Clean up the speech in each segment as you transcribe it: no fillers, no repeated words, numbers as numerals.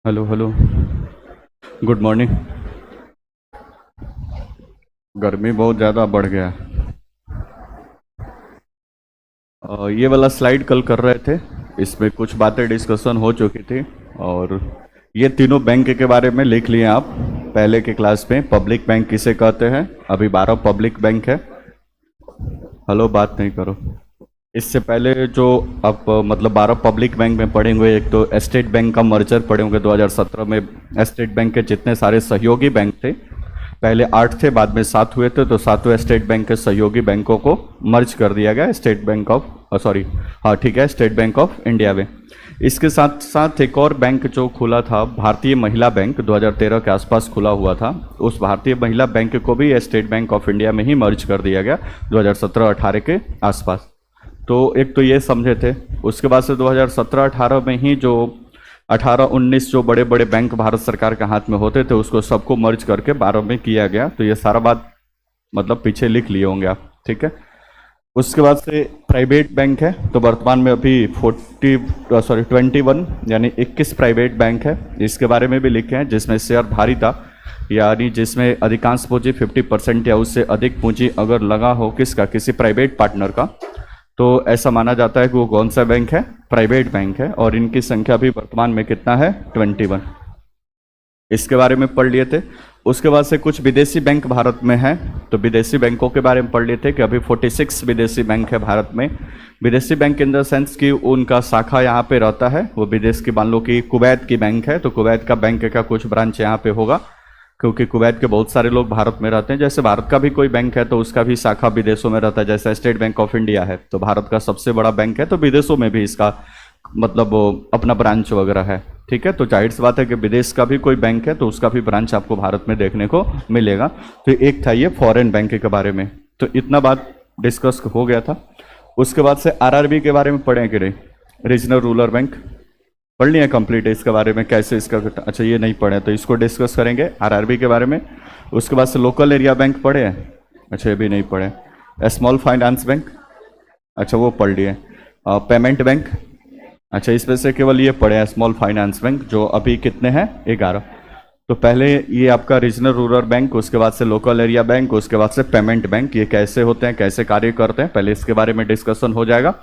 Hello hello. Good morning. गर्मी बहुत ज़्यादा बढ़ गया है। ये वाला स्लाइड कल कर रहे थे। इसमें कुछ बातें डिस्कशन हो चुकी थी। और ये तीनों बैंक के बारे में लिख लिए आप पहले के क्लास में। पब्लिक बैंक किसे कहते हैं? अभी 12 पब्लिक बैंक है। हेलो, बात नहीं करो। इससे पहले जो आप मतलब 12 पब्लिक बैंक में पढ़े होंगे, एक तो स्टेट बैंक का मर्जर पढ़े होंगे 2017 में। स्टेट बैंक के जितने सारे सहयोगी बैंक थे, पहले 8 थे, बाद में 7 हुए थे, तो सातवें स्टेट बैंक के सहयोगी बैंकों को मर्ज कर दिया गया स्टेट बैंक ऑफ सॉरी, हाँ ठीक है, स्टेट बैंक ऑफ इंडिया में। इसके साथ साथ एक और बैंक जो खुला था, भारतीय महिला बैंक, 2013 के आसपास खुला हुआ था। उस भारतीय महिला बैंक को भी स्टेट बैंक ऑफ इंडिया में ही मर्ज कर दिया गया 2017-18 के आसपास। तो एक तो ये समझे थे। उसके बाद से 2017-18 में ही जो 18-19 जो बड़े बड़े बैंक भारत सरकार के हाथ में होते थे, उसको सबको मर्ज करके 12 में किया गया। तो ये सारा बात मतलब पीछे लिख लिए होंगे आप, ठीक है। उसके बाद से प्राइवेट बैंक है, तो वर्तमान में अभी 21 यानी 21 प्राइवेट बैंक है। इसके बारे में भी लिखे हैं, जिसमें शेयरधारिता यानी जिसमें अधिकांश पूंजी 50% या उससे अधिक पूंजी अगर लगा हो किसका, किसी प्राइवेट पार्टनर का, तो ऐसा माना जाता है कि वो कौन सा बैंक है, प्राइवेट बैंक है। और इनकी संख्या भी वर्तमान में कितना है, 21। इसके बारे में पढ़ लिए थे। उसके बाद से कुछ विदेशी बैंक भारत में हैं, तो विदेशी बैंकों के बारे में पढ़ लिए थे कि अभी 46 विदेशी बैंक है भारत में। विदेशी बैंक इन द सेंस कि उनका शाखा यहाँ पे रहता है, वो विदेश की, मान लो कि कुवैत की बैंक है, तो कुवैत का बैंक का कुछ ब्रांच यहाँ पे होगा, क्योंकि कुवैत के बहुत सारे लोग भारत में रहते हैं। जैसे भारत का भी कोई बैंक है तो उसका भी शाखा विदेशों में रहता है। जैसे स्टेट बैंक ऑफ इंडिया है, तो भारत का सबसे बड़ा बैंक है, तो विदेशों में भी इसका मतलब वो अपना ब्रांच वगैरह है, ठीक है। तो जाहिर सी बात है कि विदेश का भी कोई बैंक है तो उसका भी ब्रांच आपको भारत में देखने को मिलेगा। तो एक था ये फॉरेन बैंक के बारे में। तो इतना बात डिस्कस हो गया था। उसके बाद से आरआरबी के बारे में पढ़े कि नहीं? रीजनल रूरल बैंक पढ़ लिया कंप्लीट है। इसके बारे में कैसे इसका, अच्छा ये नहीं पढ़े तो इसको डिस्कस करेंगे आरआरबी के बारे में। उसके बाद से लोकल एरिया बैंक पढ़े हैं? अच्छा ये भी नहीं पढ़े। स्मॉल फाइनेंस बैंक, अच्छा वो पढ़ लिए। पेमेंट बैंक, अच्छा इसमें से केवल ये पढ़े हैं स्मॉल फाइनेंस बैंक, जो अभी कितने हैं, 11। तो पहले ये आपका रीजनल रूरल बैंक, उसके बाद से लोकल एरिया बैंक, उसके बाद से पेमेंट बैंक, ये कैसे होते हैं, कैसे कार्य करते हैं, पहले इसके बारे में डिस्कशन हो जाएगा।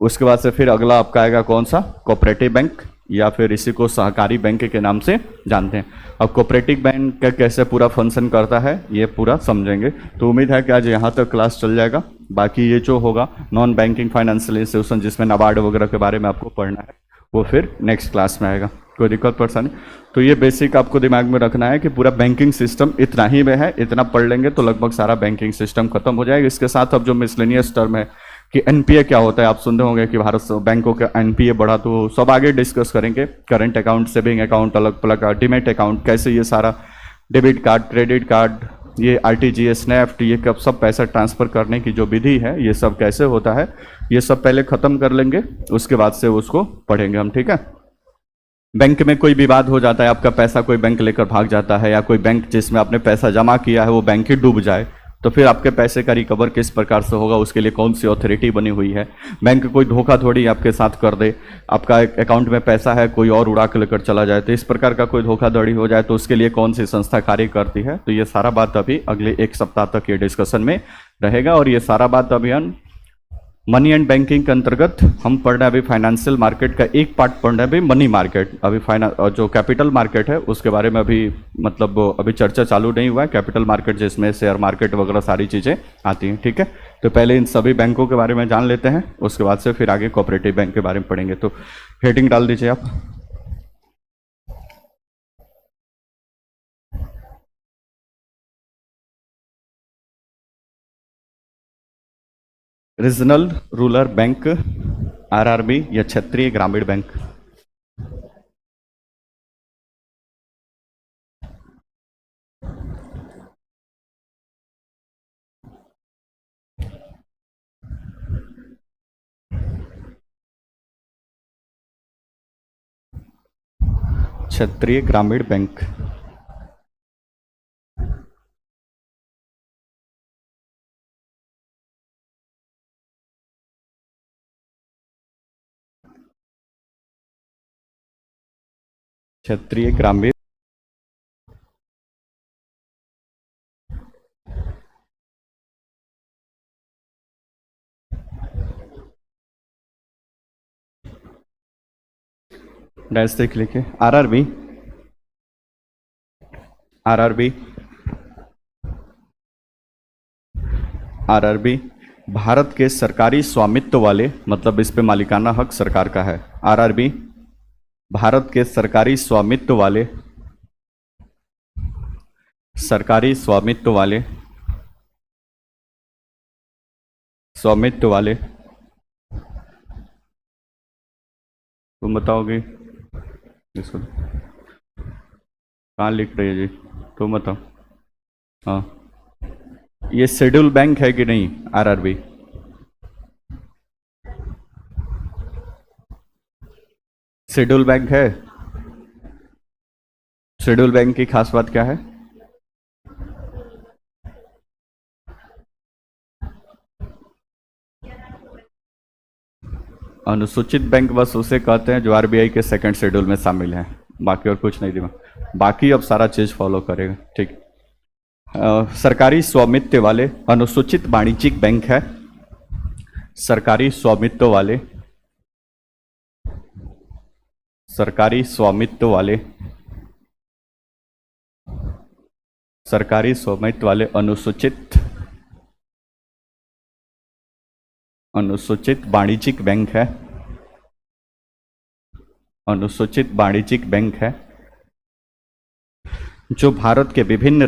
उसके बाद से फिर अगला आपका आएगा कौन सा, कोऑपरेटिव बैंक, या फिर इसी को सहकारी बैंक के नाम से जानते हैं। अब कोऑपरेटिव बैंक का कैसे पूरा फंक्शन करता है ये पूरा समझेंगे। तो उम्मीद है कि आज यहाँ तक क्लास चल जाएगा। बाकी ये जो होगा नॉन बैंकिंग फाइनेंशियल इंस्टीट्यूशन, जिसमें नाबार्ड वगैरह के बारे में आपको पढ़ना है, वो फिर नेक्स्ट क्लास में आएगा। कोई दिक्कत परेशानी? तो ये बेसिक आपको दिमाग में रखना है कि पूरा बैंकिंग सिस्टम इतना ही में है, इतना पढ़ लेंगे तो लगभग सारा बैंकिंग सिस्टम खत्म हो जाएगा। इसके साथ अब जो मिसलेनियस टर्म है कि एनपीए क्या होता है, आप सुनते होंगे कि भारत बैंकों का एनपीए बढ़ा, तो सब आगे डिस्कस करेंगे। करंट अकाउंट, सेविंग अकाउंट, अलग अलग डीमेट अकाउंट, कैसे ये सारा डेबिट कार्ड, क्रेडिट कार्ड, ये आरटीजीएस, नेफ्ट, ये कब सब पैसा ट्रांसफर करने की जो विधि है, ये सब कैसे होता है, ये सब पहले खत्म कर लेंगे। उसके बाद से उसको पढ़ेंगे हम, ठीक है। बैंक में कोई विवाद हो जाता है, आपका पैसा कोई बैंक लेकर भाग जाता है, या कोई बैंक जिसमें आपने पैसा जमा किया है वो बैंक ही डूब जाए, तो फिर आपके पैसे का रिकवर किस प्रकार से होगा, उसके लिए कौन सी अथॉरिटी बनी हुई है। बैंक कोई धोखाधड़ी आपके साथ कर दे, आपका अकाउंट में पैसा है कोई और उड़ा के लेकर चला जाए, तो इस प्रकार का कोई धोखाधड़ी हो जाए तो उसके लिए कौन सी संस्था कार्य करती है। तो ये सारा बात अभी अगले एक सप्ताह तक ये डिस्कशन में रहेगा। और ये सारा बात अभी हम मनी एंड बैंकिंग के अंतर्गत हम पढ़ रहे हैं। अभी फाइनेंशियल मार्केट का एक पार्ट पढ़ रहे हैं, अभी मनी मार्केट, अभी जो कैपिटल मार्केट है उसके बारे में अभी मतलब अभी चर्चा चालू नहीं हुआ है। कैपिटल मार्केट जिसमें शेयर मार्केट वगैरह सारी चीज़ें आती हैं, ठीक है। तो पहले इन सभी बैंकों के बारे में जान लेते हैं, उसके बाद से फिर आगे कोऑपरेटिव बैंक के बारे में पढ़ेंगे। तो हेडिंग डाल दीजिए आप। रीजनल रूरल बैंक, आरआरबी या क्षेत्रीय ग्रामीण बैंक। क्षेत्रीय ग्रामीण बैंक। क्षेत्रीय ग्रामीण डैश देख लिखिए आरआरबी आरआरबी आरआरबी भारत के सरकारी स्वामित्व वाले, मतलब इस पे मालिकाना हक सरकार का है। आरआरबी भारत के सरकारी स्वामित्व वाले तुम बताओगे इसको कहाँ लिख रही है जी, तुम बताओ। हाँ, ये शेड्यूल बैंक है कि नहीं आरआरबी? शेड्यूल बैंक है। शेड्यूल बैंक की खास बात क्या है? अनुसूचित बैंक बस उसे कहते हैं जो आरबीआई के सेकंड शेड्यूल में शामिल है, बाकी और कुछ नहीं दिमाग, बाकी अब सारा चीज फॉलो करेगा। ठीक। सरकारी स्वामित्व वाले अनुसूचित वाणिज्यिक बैंक है। सरकारी स्वामित्व वाले अनुसूचित वाणिज्यिक बैंक है। अनुसूचित वाणिज्यिक बैंक है जो भारत के विभिन्न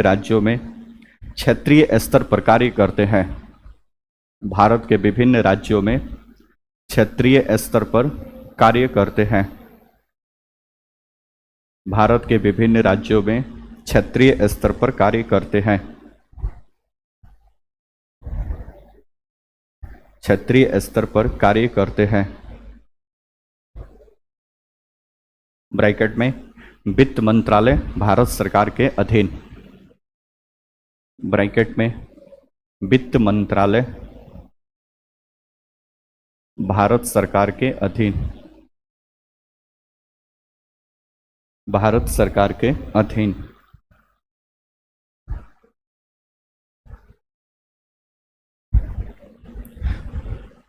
राज्यों में क्षेत्रीय स्तर पर कार्य करते हैं। भारत के विभिन्न राज्यों में क्षेत्रीय स्तर पर कार्य करते हैं। भारत के विभिन्न राज्यों में क्षेत्रीय स्तर पर कार्य करते हैं। क्षेत्रीय स्तर पर कार्य करते हैं। ब्रैकेट में वित्त मंत्रालय भारत सरकार के अधीन। ब्रैकेट में वित्त मंत्रालय भारत सरकार के अधीन। भारत सरकार के अधीन।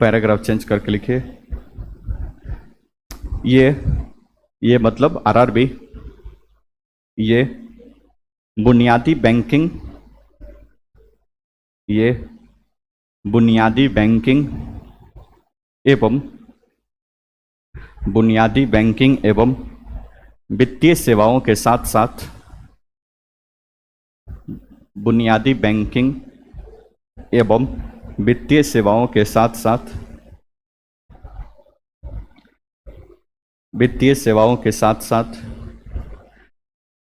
पैराग्राफ चेंज करके लिखिए। ये मतलब आरआरबी ये बुनियादी बैंकिंग एवं वित्तीय सेवाओं के साथ साथ बुनियादी बैंकिंग एवं वित्तीय सेवाओं के साथ साथ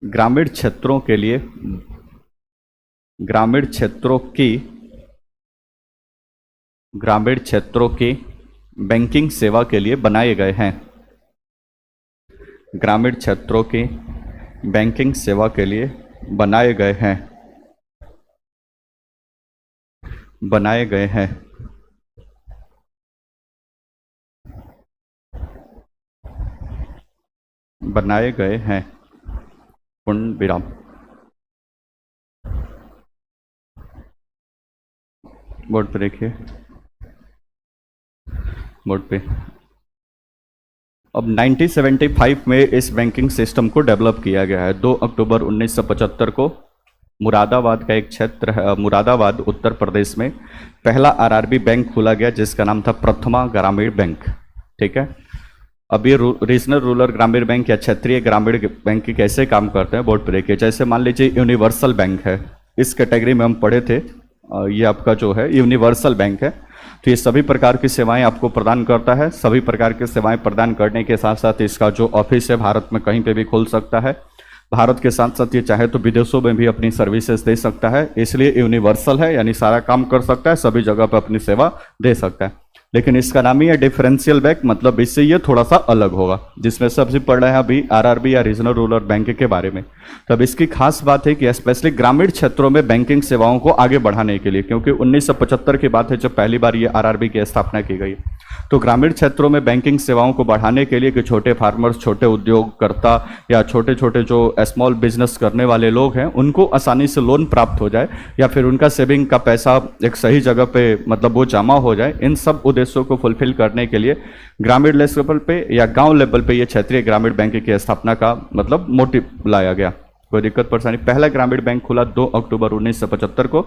ग्रामीण क्षेत्रों की बैंकिंग सेवा के लिए बनाए गए हैं। ग्रामीण क्षेत्रों की बैंकिंग सेवा के लिए बनाए गए हैं। पूर्ण विराम। बोर्ड पे देखिए, बोर्ड पे अब 1975 में इस बैंकिंग सिस्टम को डेवलप किया गया है। 2 अक्टूबर 1975 को मुरादाबाद का एक क्षेत्र है, मुरादाबाद उत्तर प्रदेश में पहला आरआरबी बैंक खोला गया जिसका नाम था प्रथमा ग्रामीण बैंक। ठीक है। अब ये रीजनल रूरल ग्रामीण बैंक या क्षेत्रीय ग्रामीण बैंक कैसे काम करते हैं बोर्ड पर देखिए। जैसे मान लीजिए यूनिवर्सल बैंक है, इस कैटेगरी में हम पढ़े थे, ये आपका जो है यूनिवर्सल बैंक है, तो ये सभी प्रकार की सेवाएं आपको प्रदान करता है। सभी प्रकार की सेवाएं प्रदान करने के साथ साथ इसका जो ऑफिस है भारत में कहीं पे भी खोल सकता है। भारत के साथ साथ ये चाहे तो विदेशों में भी अपनी सर्विसेज दे सकता है, इसलिए यूनिवर्सल है, यानी सारा काम कर सकता है, सभी जगह पर अपनी सेवा दे सकता है। लेकिन इसका नाम ही है डिफरेंशियल बैंक, मतलब इससे ये थोड़ा सा अलग होगा। जिसमें सबसे पढ़ रहे हैं अभी आरआरबी या रीजनल रूरल बैंक के बारे में। तब इसकी खास बात है कि स्पेशली ग्रामीण क्षेत्रों में बैंकिंग सेवाओं को आगे बढ़ाने के लिए, क्योंकि 1975 की बात है जब पहली बार ये आरआरबी की स्थापना की गई, तो ग्रामीण क्षेत्रों में बैंकिंग सेवाओं को बढ़ाने के लिए कि छोटे फार्मर्स, छोटे उद्योगकर्ता या छोटे छोटे जो स्मॉल बिजनेस करने वाले लोग हैं उनको आसानी से लोन प्राप्त हो जाए, या फिर उनका सेविंग का पैसा एक सही जगह पे मतलब वो जमा हो जाए, इन सब उद्देश्यों को फुलफिल करने के लिए ग्रामीण लेवल पे या गांव लेवल पे ये क्षेत्रीय ग्रामीण बैंक की स्थापना का मतलब मोटिव लाया गया। कोई दिक्कत परेशानी? पहला ग्रामीण बैंक खुला 2 अक्टूबर 1975 को।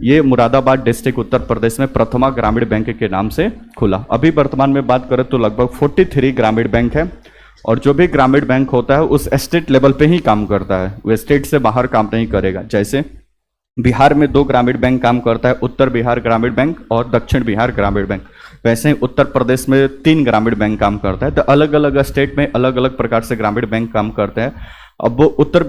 ये मुरादाबाद डिस्ट्रिक्ट उत्तर प्रदेश में प्रथमा ग्रामीण बैंक के नाम से खुला। अभी वर्तमान में बात करें तो लगभग 43 ग्रामीण बैंक है, और जो भी ग्रामीण बैंक होता है उस स्टेट लेवल पे ही काम करता है, वो स्टेट से बाहर काम नहीं करेगा। जैसे बिहार में 2 ग्रामीण बैंक काम करता है, उत्तर बिहार ग्रामीण बैंक और दक्षिण बिहार ग्रामीण बैंक। वैसे ही उत्तर प्रदेश में 3 ग्रामीण बैंक काम करता है। तो अलग अलग स्टेट में अलग अलग प्रकार से ग्रामीण बैंक काम करते हैं। अब वो उत्तर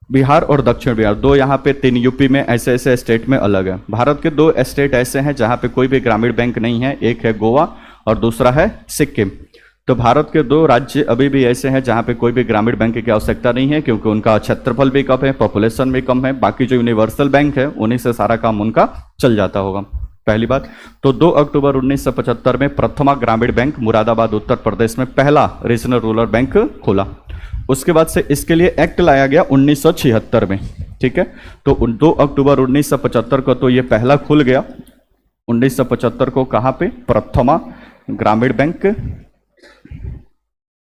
बिहार और दक्षिण बिहार 2 यहाँ पे, 3 यूपी में, ऐसे ऐसे स्टेट में अलग है। भारत के 2 स्टेट ऐसे हैं जहाँ पे कोई भी ग्रामीण बैंक नहीं है, एक है गोवा और दूसरा है सिक्किम। तो भारत के 2 राज्य अभी भी ऐसे हैं जहाँ पे कोई भी ग्रामीण बैंक की आवश्यकता नहीं है, क्योंकि उनका क्षेत्रफल भी कम है, पॉपुलेशन भी कम है। बाकी जो यूनिवर्सल बैंक है उन्हीं से सारा काम उनका चल जाता होगा। पहली बात तो 2 अक्टूबर 1975 में प्रथमा ग्रामीण बैंक मुरादाबाद उत्तर प्रदेश में पहला रीजनल रूरल बैंक खुला। उसके बाद से इसके लिए एक्ट लाया गया 1976 में, ठीक है। तो 2 अक्टूबर 1975 को तो ये पहला खुल गया। 1975 को कहाँ पे? प्रथमा ग्रामीण बैंक,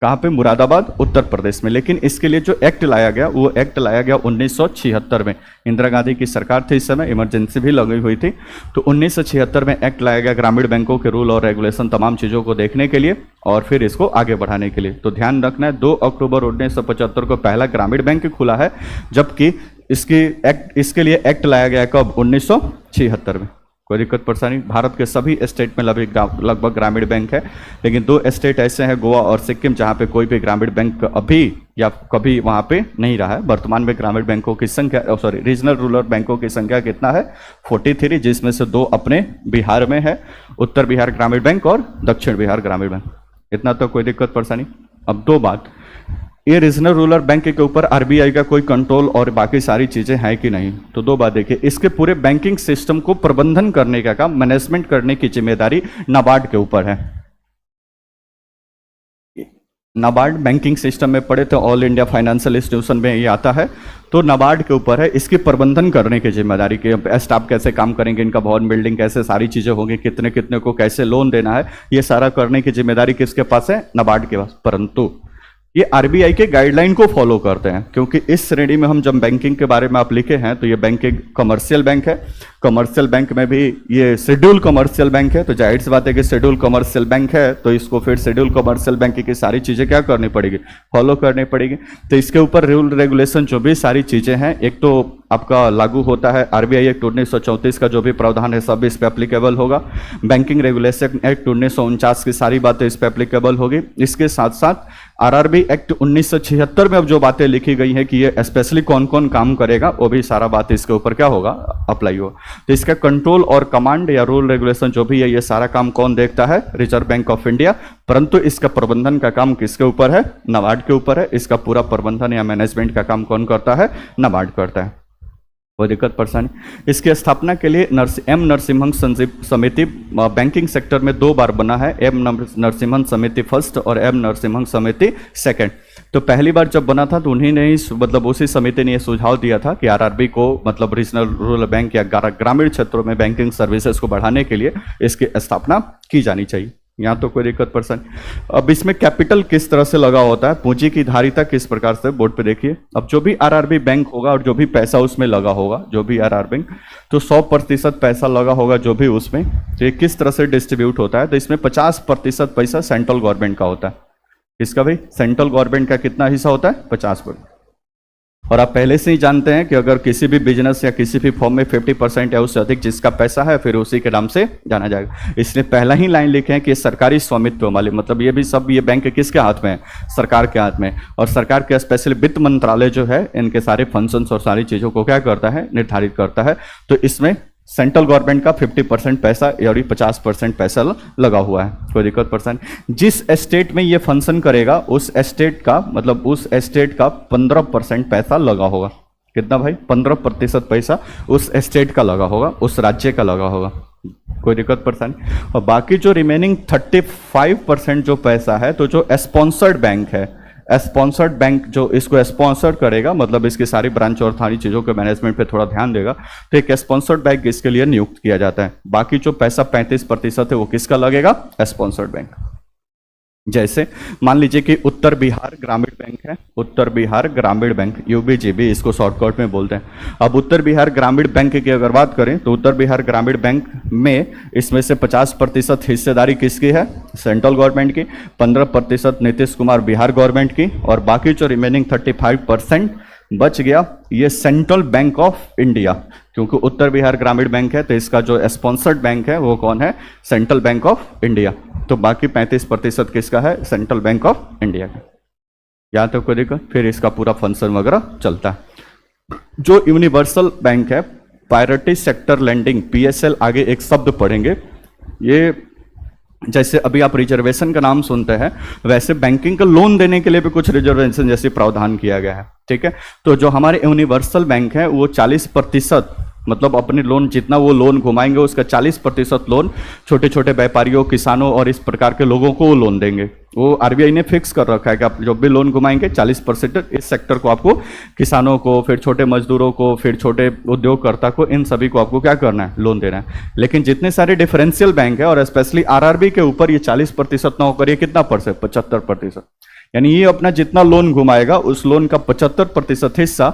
कहाँ पे? मुरादाबाद उत्तर प्रदेश में। लेकिन इसके लिए जो एक्ट लाया गया वो एक्ट लाया गया 1976 में। इंदिरा गांधी की सरकार थी इस समय, इमरजेंसी भी लगी हुई थी। तो 1976 में एक्ट लाया गया ग्रामीण बैंकों के रूल और रेगुलेशन तमाम चीज़ों को देखने के लिए और फिर इसको आगे बढ़ाने के लिए। तो ध्यान रखना है 2 अक्टूबर 1975 को पहला ग्रामीण बैंक खुला है, जबकि इसके लिए एक्ट लाया गया कब? 1976 में। कोई दिक्कत परेशानी? भारत के सभी स्टेट में लगभग ग्रामीण बैंक है, लेकिन 2 स्टेट ऐसे हैं, गोवा और सिक्किम, जहाँ पे कोई भी ग्रामीण बैंक अभी या कभी वहाँ पे नहीं रहा है। वर्तमान में ग्रामीण बैंकों की संख्या, रीजनल रूरल बैंकों की संख्या कितना है? 43, जिसमें से 2 अपने बिहार में है, उत्तर बिहार ग्रामीण बैंक और दक्षिण बिहार ग्रामीण बैंक। इतना तो कोई दिक्कत परेशानी? अब 2 बात, ये रीजनल रूरल बैंक के ऊपर आरबीआई का कोई कंट्रोल और बाकी सारी चीजें हैं कि नहीं? तो 2 बात देखिए, इसके पूरे बैंकिंग सिस्टम को प्रबंधन करने का काम, मैनेजमेंट करने की जिम्मेदारी नाबार्ड के ऊपर है। नाबार्ड बैंकिंग सिस्टम में पढ़े तो ऑल इंडिया फाइनेंशियल इंस्टीट्यूशन में ये आता है, तो नाबार्ड के ऊपर है इसकी प्रबंधन करने की जिम्मेदारी कि स्टाफ कैसे काम करेंगे, इनका भवन बिल्डिंग कैसे, सारी चीज़ें होंगी, कितने कितने को कैसे लोन देना है, ये सारा करने की जिम्मेदारी किसके पास है? नाबार्ड के पास। परंतु ये आरबीआई के गाइडलाइन को फॉलो करते हैं, क्योंकि इस श्रेणी में हम जब बैंकिंग के बारे में आप लिखे हैं तो ये बैंक एक कमर्शियल बैंक है। कमर्शियल बैंक में भी ये शेड्यूल कमर्शियल बैंक है, तो जाहिर सी बात है कि शेड्यूल कमर्शियल बैंक है तो इसको फिर शेड्यूल कमर्शियल बैंक की सारी चीज़ें क्या करनी पड़ेगी? फॉलो करनी पड़ेगी। तो इसके ऊपर रूल रेगुलेशन जो भी सारी चीज़ें हैं, एक तो आपका लागू होता है आरबीआई एक्ट 1934 का जो भी प्रावधान है सब इस पे एप्लीकेबल होगा। बैंकिंग रेगुलेशन एक्ट 1949 की सारी बातें इस पे एप्लीकेबल होगी। इसके साथ साथ आरआरबी एक्ट 1976 में अब जो बातें लिखी गई हैं कि ये स्पेशली कौन कौन काम करेगा, वो भी सारा बात इसके ऊपर क्या होगा? अप्लाई होगा। तो इसका कंट्रोल और कमांड या रूल रेगुलेशन जो भी है, ये सारा काम कौन देखता है? Reserve bank of India. परंतु इसका प्रबंधन का काम किसके ऊपर है? नाबार्ड के ऊपर है। इसका पूरा प्रबंधन या मैनेजमेंट का काम कौन करता है? नाबार्ड करता है। कोई दिक्कत परेशानी? इसकी स्थापना के लिए एम नरसिम्हन समिति बैंकिंग सेक्टर में 2 बार बना है, एम नरसिम्हन समिति फर्स्ट और एम नरसिम्हन समिति सेकंड। तो पहली बार जब बना था तो उन्हीं ने ही मतलब उसी समिति ने यह सुझाव दिया था कि आरआरबी को मतलब रीजनल रूरल बैंक या ग्रामीण क्षेत्रों में बैंकिंग सर्विसेज को बढ़ाने के लिए इसकी स्थापना की जानी चाहिए। यहाँ तो कोई दिक्कत परेशानी? अब इसमें कैपिटल किस तरह से लगा होता है, पूंजी की धारिता किस प्रकार से, बोर्ड पे देखिए। अब जो भी आरआरबी बैंक होगा और जो भी पैसा उसमें लगा होगा, जो भी आरआर बैंक, तो 100% पैसा लगा होगा जो भी उसमें, तो ये किस तरह से डिस्ट्रीब्यूट होता है? तो इसमें 50% पैसा सेंट्रल गवर्नमेंट का होता है। इसका भाई सेंट्रल गवर्नमेंट का कितना हिस्सा होता है? 50%। और आप पहले से ही जानते हैं कि अगर किसी भी बिजनेस या किसी भी फॉर्म में 50% या उससे अधिक जिसका पैसा है फिर उसी के नाम से जाना जाएगा। इसलिए पहला ही लाइन लिखे हैं कि सरकारी स्वामित्व वाले, मतलब ये भी सब ये बैंक किसके हाथ में है? सरकार के हाथ में। और सरकार के स्पेशली वित्त मंत्रालय जो है इनके सारे फंक्शंस और सारी चीज़ों को क्या करता है? निर्धारित करता है। तो इसमें सेंट्रल गवर्नमेंट का 50% पैसा यानी 50% पैसा लगा हुआ है, कोई दिक्कत परेशानी। जिस एस्टेट में ये फंक्शन करेगा उस एस्टेट का मतलब उस एस्टेट का 15% पैसा लगा होगा। कितना भाई? 15% पैसा उस एस्टेट का लगा होगा, उस राज्य का लगा होगा, कोई दिक्कत परेशानी। और बाकी जो रिमेनिंग 35% जो पैसा है, तो जो स्पॉन्सर्ड बैंक है, स्पॉन्सर्ड बैंक जो इसको स्पॉन्सर करेगा, मतलब इसकी सारी ब्रांच और सारी चीज़ों के मैनेजमेंट पे थोड़ा ध्यान देगा, तो एक स्पॉन्सर्ड बैंक इसके लिए नियुक्त किया जाता है। बाकी जो पैसा 35% है वो किसका लगेगा? Sponsored bank. जैसे मान लीजिए कि उत्तर बिहार ग्रामीण बैंक है, उत्तर बिहार ग्रामीण बैंक, यूबीजीबी इसको शॉर्टकट में बोलते हैं। अब उत्तर बिहार ग्रामीण बैंक की अगर बात करें तो उत्तर बिहार ग्रामीण बैंक में इसमें से 50% हिस्सेदारी किसकी है? सेंट्रल गवर्नमेंट की, 15% नीतीश कुमार बिहार गवर्नमेंट की, और बाकी जो रिमेनिंग 35% बच गया ये सेंट्रल बैंक ऑफ इंडिया, क्योंकि उत्तर बिहार ग्रामीण बैंक है तो इसका जो स्पॉन्सर्ड बैंक है वो कौन है? Central bank of India. तो बाकी 35% किसका है? सेंट्रल बैंक ऑफ इंडिया का। यहाँ तक कोई दिक्कत? फिर इसका पूरा फंक्शन वगैरह चलता है। जो यूनिवर्सल बैंक है, प्रायोरिटी सेक्टर लेंडिंग, पीएसएल, आगे एक शब्द पढ़ेंगे। ये जैसे अभी आप रिजर्वेशन का नाम सुनते हैं, वैसे बैंकिंग का लोन देने के लिए भी कुछ रिजर्वेशन जैसे प्रावधान किया गया है, ठीक है। तो जो हमारे यूनिवर्सल बैंक है वो 40%, मतलब अपने लोन जितना वो लोन घुमाएंगे उसका 40% लोन छोटे छोटे व्यापारियों, किसानों और इस प्रकार के लोगों को वो लोन देंगे। वो आरबीआई ने फिक्स कर रखा है कि आप जो भी लोन घुमाएंगे 40% इस सेक्टर को आपको, किसानों को, फिर छोटे मजदूरों को, फिर छोटे उद्योगकर्ता को, इन सभी को आपको क्या करना है? लोन देना है। लेकिन जितने सारे डिफरेंशियल बैंक है और स्पेशली आरआरबी के ऊपर ये 40% ना होकर ये कितना परसेंट? 75%। यानी ये अपना जितना लोन घुमाएगा उस लोन का 75% हिस्सा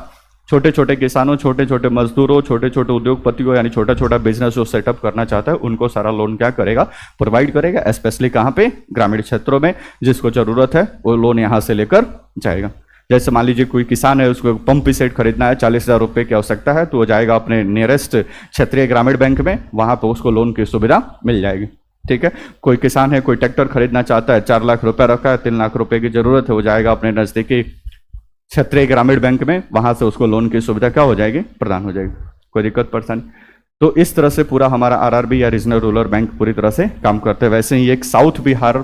छोटे छोटे किसानों, छोटे छोटे मजदूरों, छोटे छोटे उद्योगपतियों, यानी छोटा छोटा बिजनेस जो सेटअप करना चाहता है उनको सारा लोन क्या करेगा? प्रोवाइड करेगा। स्पेशली कहाँ पे? ग्रामीण क्षेत्रों में, जिसको जरूरत है वो लोन यहाँ से लेकर जाएगा। जैसे मान लीजिए कोई किसान है, उसको पंप सेट खरीदना है, 40,000 रुपये की आवश्यकता है, तो वो जाएगा अपने नियरेस्ट क्षेत्रीय ग्रामीण बैंक में, वहाँ पर उसको लोन की सुविधा मिल जाएगी, ठीक है। कोई किसान है, कोई ट्रैक्टर खरीदना चाहता है, 4 लाख रुपया रखा है, 3 लाख रुपए की जरूरत है, वो जाएगा अपने नजदीकी क्षेत्रीय ग्रामीण बैंक में, वहां से उसको लोन की सुविधा क्या हो जाएगी? प्रदान हो जाएगी, कोई दिक्कत परेशानी। तो इस तरह से पूरा हमारा आरआरबी या रीजनल रूरल बैंक पूरी तरह से काम करते हैं। वैसे ही एक साउथ बिहार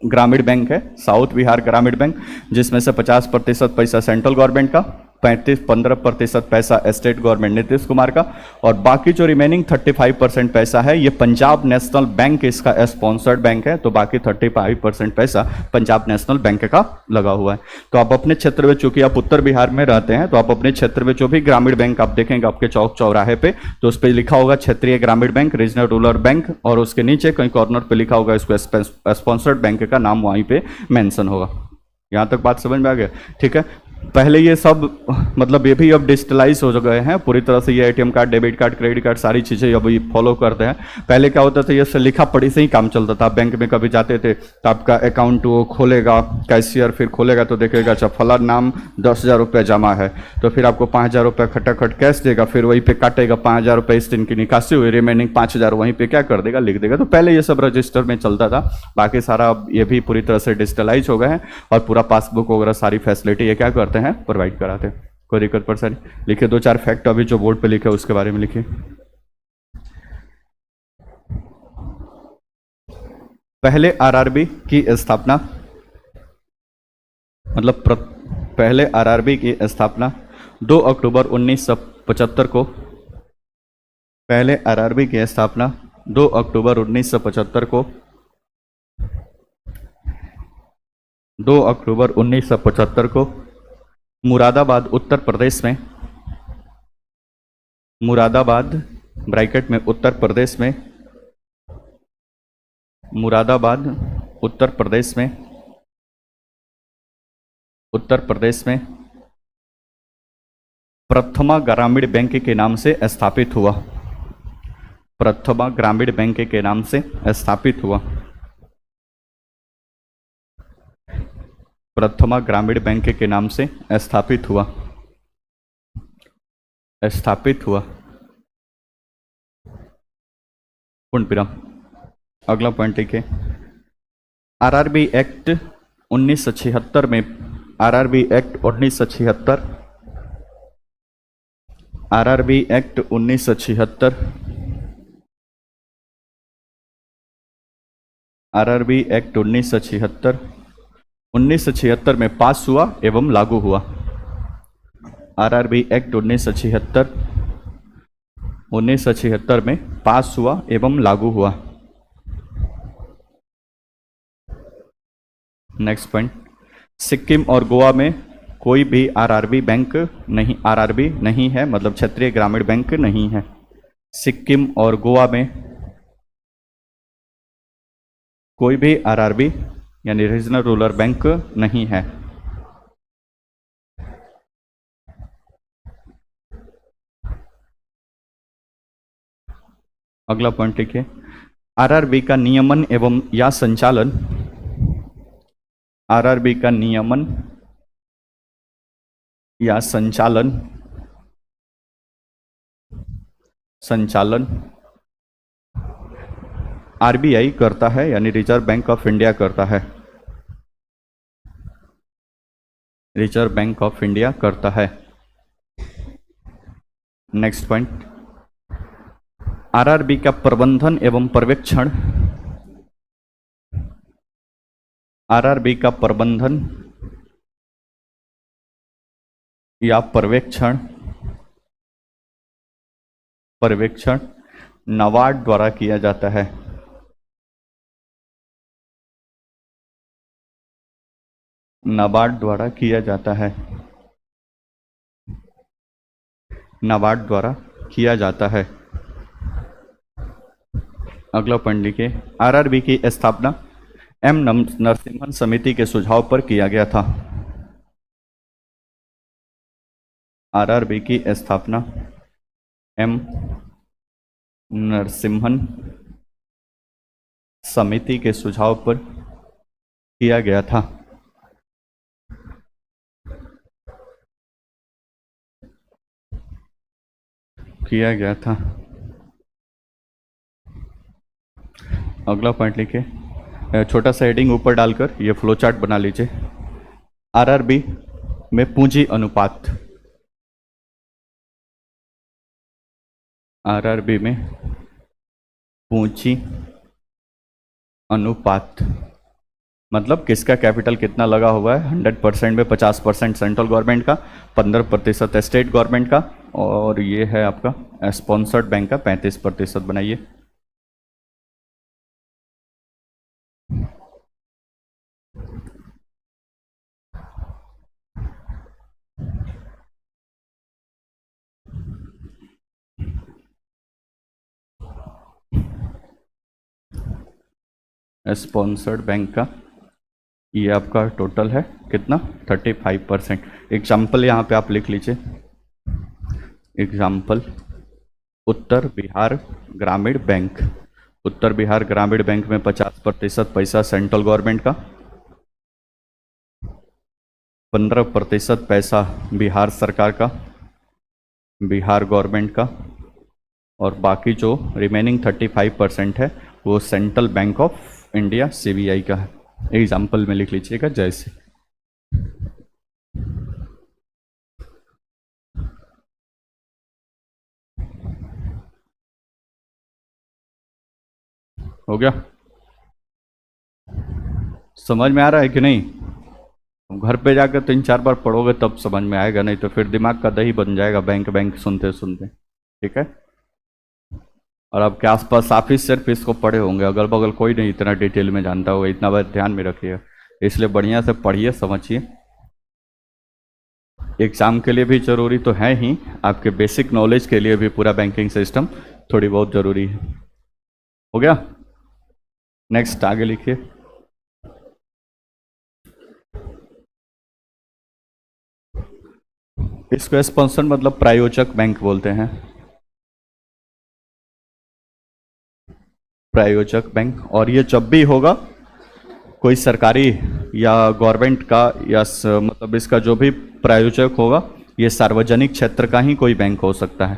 ग्रामीण बैंक है, साउथ बिहार ग्रामीण बैंक, जिसमें से 50% पैसा सेंट्रल गवर्नमेंट का, 15% पैसा स्टेट गवर्नमेंट नीतीश कुमार का, और बाकी जो रिमेनिंग 35% पैसा है ये पंजाब नेशनल बैंक इसका स्पॉन्सर्ड बैंक है, तो बाकी 35% पैसा पंजाब नेशनल बैंक का लगा हुआ है। तो आप अपने क्षेत्र में, चूंकि आप उत्तर बिहार में रहते हैं, तो आप अपने क्षेत्र में जो भी ग्रामीण बैंक आप देखेंगे आपके चौक चौराहे पे, तो उस पर लिखा होगा क्षेत्रीय ग्रामीण बैंक, रीजनल रूरल बैंक, और उसके नीचे कहीं कॉर्नर पे लिखा होगा इसको स्पॉन्सर्ड बैंक का नाम वहीं पे मेंशन होगा। यहां तक बात समझ में आ गया? ठीक है। पहले ये सब मतलब ये भी अब डिजिटलाइज हो गए हैं पूरी तरह से। ये ATM card, debit card, credit card सारी चीज़ें अब ये फॉलो करते हैं। पहले क्या होता था, ये से लिखा पढ़ी से ही काम चलता था। आप बैंक में कभी जाते थे तो आपका अकाउंट वो खोलेगा कैशियर, फिर खोलेगा तो देखेगा अच्छा फला नाम 10,000 रुपये जमा है, तो फिर आपको 5,000 रुपये खटाखट कैश देगा, फिर वहीं पे काटेगा 5,000 रुपये इस दिन की निकासी हुई, रिमेनिंग 5,000 वहीं पे क्या कर देगा? लिख देगा। तो पहले ये सब रजिस्टर में चलता था, बाकी सारा अब ये भी पूरी तरह से डिजिटलाइज हो गए हैं और पूरा पासबुक वगैरह सारी फैसिलिटी ये क्या करते हैं? प्रोवाइड कराते हैं। कोई दिक्कत परेशानी? लिखिए 2-4 फैक्ट अभी जो बोर्ड पे लिखे उसके बारे में लिखिए। पहले आरआरबी की स्थापना मतलब पहले आरआरबी की स्थापना 2 अक्टूबर 1975 को, पहले आरआरबी की स्थापना 2 अक्टूबर 1975 को, 2 अक्टूबर 1975 को मुरादाबाद उत्तर प्रदेश में, मुरादाबाद ब्रैकेट में उत्तर प्रदेश में, मुरादाबाद उत्तर प्रदेश में, उत्तर प्रदेश में प्रथमा ग्रामीण बैंक के नाम से स्थापित हुआ। प्रथमा ग्रामीण बैंक के नाम से स्थापित हुआ। प्रथमा ग्रामीण बैंक के नाम से स्थापित हुआ, स्थापित हुआ। पूर्ण विराम। अगला पॉइंट लिखिए। आरआरबी एक्ट 1976 में, RRB act 1976 RRB act 1976, RRB act 1976 1976 में पास हुआ एवं लागू हुआ। आरआरबी एक्ट 1976 में पास हुआ एवं लागू हुआ। नेक्स्ट पॉइंट, सिक्किम और गोवा में कोई भी आरआरबी नहीं है, मतलब क्षेत्रीय ग्रामीण बैंक नहीं है। सिक्किम और गोवा में कोई भी आरआरबी यानी रीजनल रूरल बैंक नहीं है। अगला पॉइंट लिखिए, आरआरबी का नियमन एवं या संचालन, आरआरबी का नियमन या संचालन आरबीआई करता है, यानी रिजर्व बैंक ऑफ इंडिया करता है। रिजर्व बैंक ऑफ इंडिया करता है। नेक्स्ट पॉइंट, आरआरबी का प्रबंधन एवं पर्यवेक्षण, आरआरबी का प्रबंधन या पर्यवेक्षण नाबार्ड द्वारा किया जाता है। नाबार्ड द्वारा किया जाता है। नाबार्ड द्वारा किया जाता है। अगला पॉइंट लिखिए, आरआरबी की स्थापना एम नरसिम्हन समिति के सुझाव पर किया गया था। आरआरबी की स्थापना एम नरसिम्हन समिति के सुझाव पर किया गया था। किया गया था। अगला पॉइंट लिखिए, छोटा सा हेडिंग ऊपर डालकर ये फ्लो चार्ट बना लीजिए। आरआरबी में पूंजी अनुपात, आरआरबी में पूंजी अनुपात मतलब किसका कैपिटल कितना लगा हुआ है। 100% में 50% सेंट्रल गवर्नमेंट का, 15% स्टेट गवर्नमेंट का, और ये है आपका स्पॉन्सर्ड बैंक का 35% बनाइए। स्पॉन्सर्ड बैंक का ये आपका टोटल है कितना, 35%। एग्जाम्पल यहाँ पे आप लिख लीजिए। एग्जाम्पल, उत्तर बिहार ग्रामीण बैंक। उत्तर बिहार ग्रामीण बैंक में 50% पैसा सेंट्रल गवर्नमेंट का, 15% पैसा बिहार सरकार का, बिहार गवर्नमेंट का, और बाकी जो रिमेनिंग 35% है वो central bank of India CBI का है। एग्जाम्पल में लिख लीजिएगा जैसे। हो गया? समझ में आ रहा है कि नहीं? घर पे जाकर 3-4 बार पढ़ोगे तब समझ में आएगा, नहीं तो फिर दिमाग का दही बन जाएगा बैंक बैंक सुनते सुनते। ठीक है? और आपके आसपास आप ही सिर्फ इसको पढ़े होंगे, अगल बगल कोई नहीं इतना डिटेल में जानता होगा, इतना बात ध्यान में रखिएगा। इसलिए बढ़िया से पढ़िए, समझिए। एग्जाम के लिए भी जरूरी तो है ही, आपके बेसिक नॉलेज के लिए भी पूरा बैंकिंग सिस्टम थोड़ी बहुत जरूरी है। हो गया? नेक्स्ट आगे लिखिए। इसको स्पॉन्सर मतलब प्रायोजक बैंक बोलते हैं। प्रायोजक बैंक। और ये जब भी होगा कोई सरकारी या गवर्नमेंट का या मतलब इसका जो भी प्रायोजक होगा ये सार्वजनिक क्षेत्र का ही कोई बैंक हो सकता है।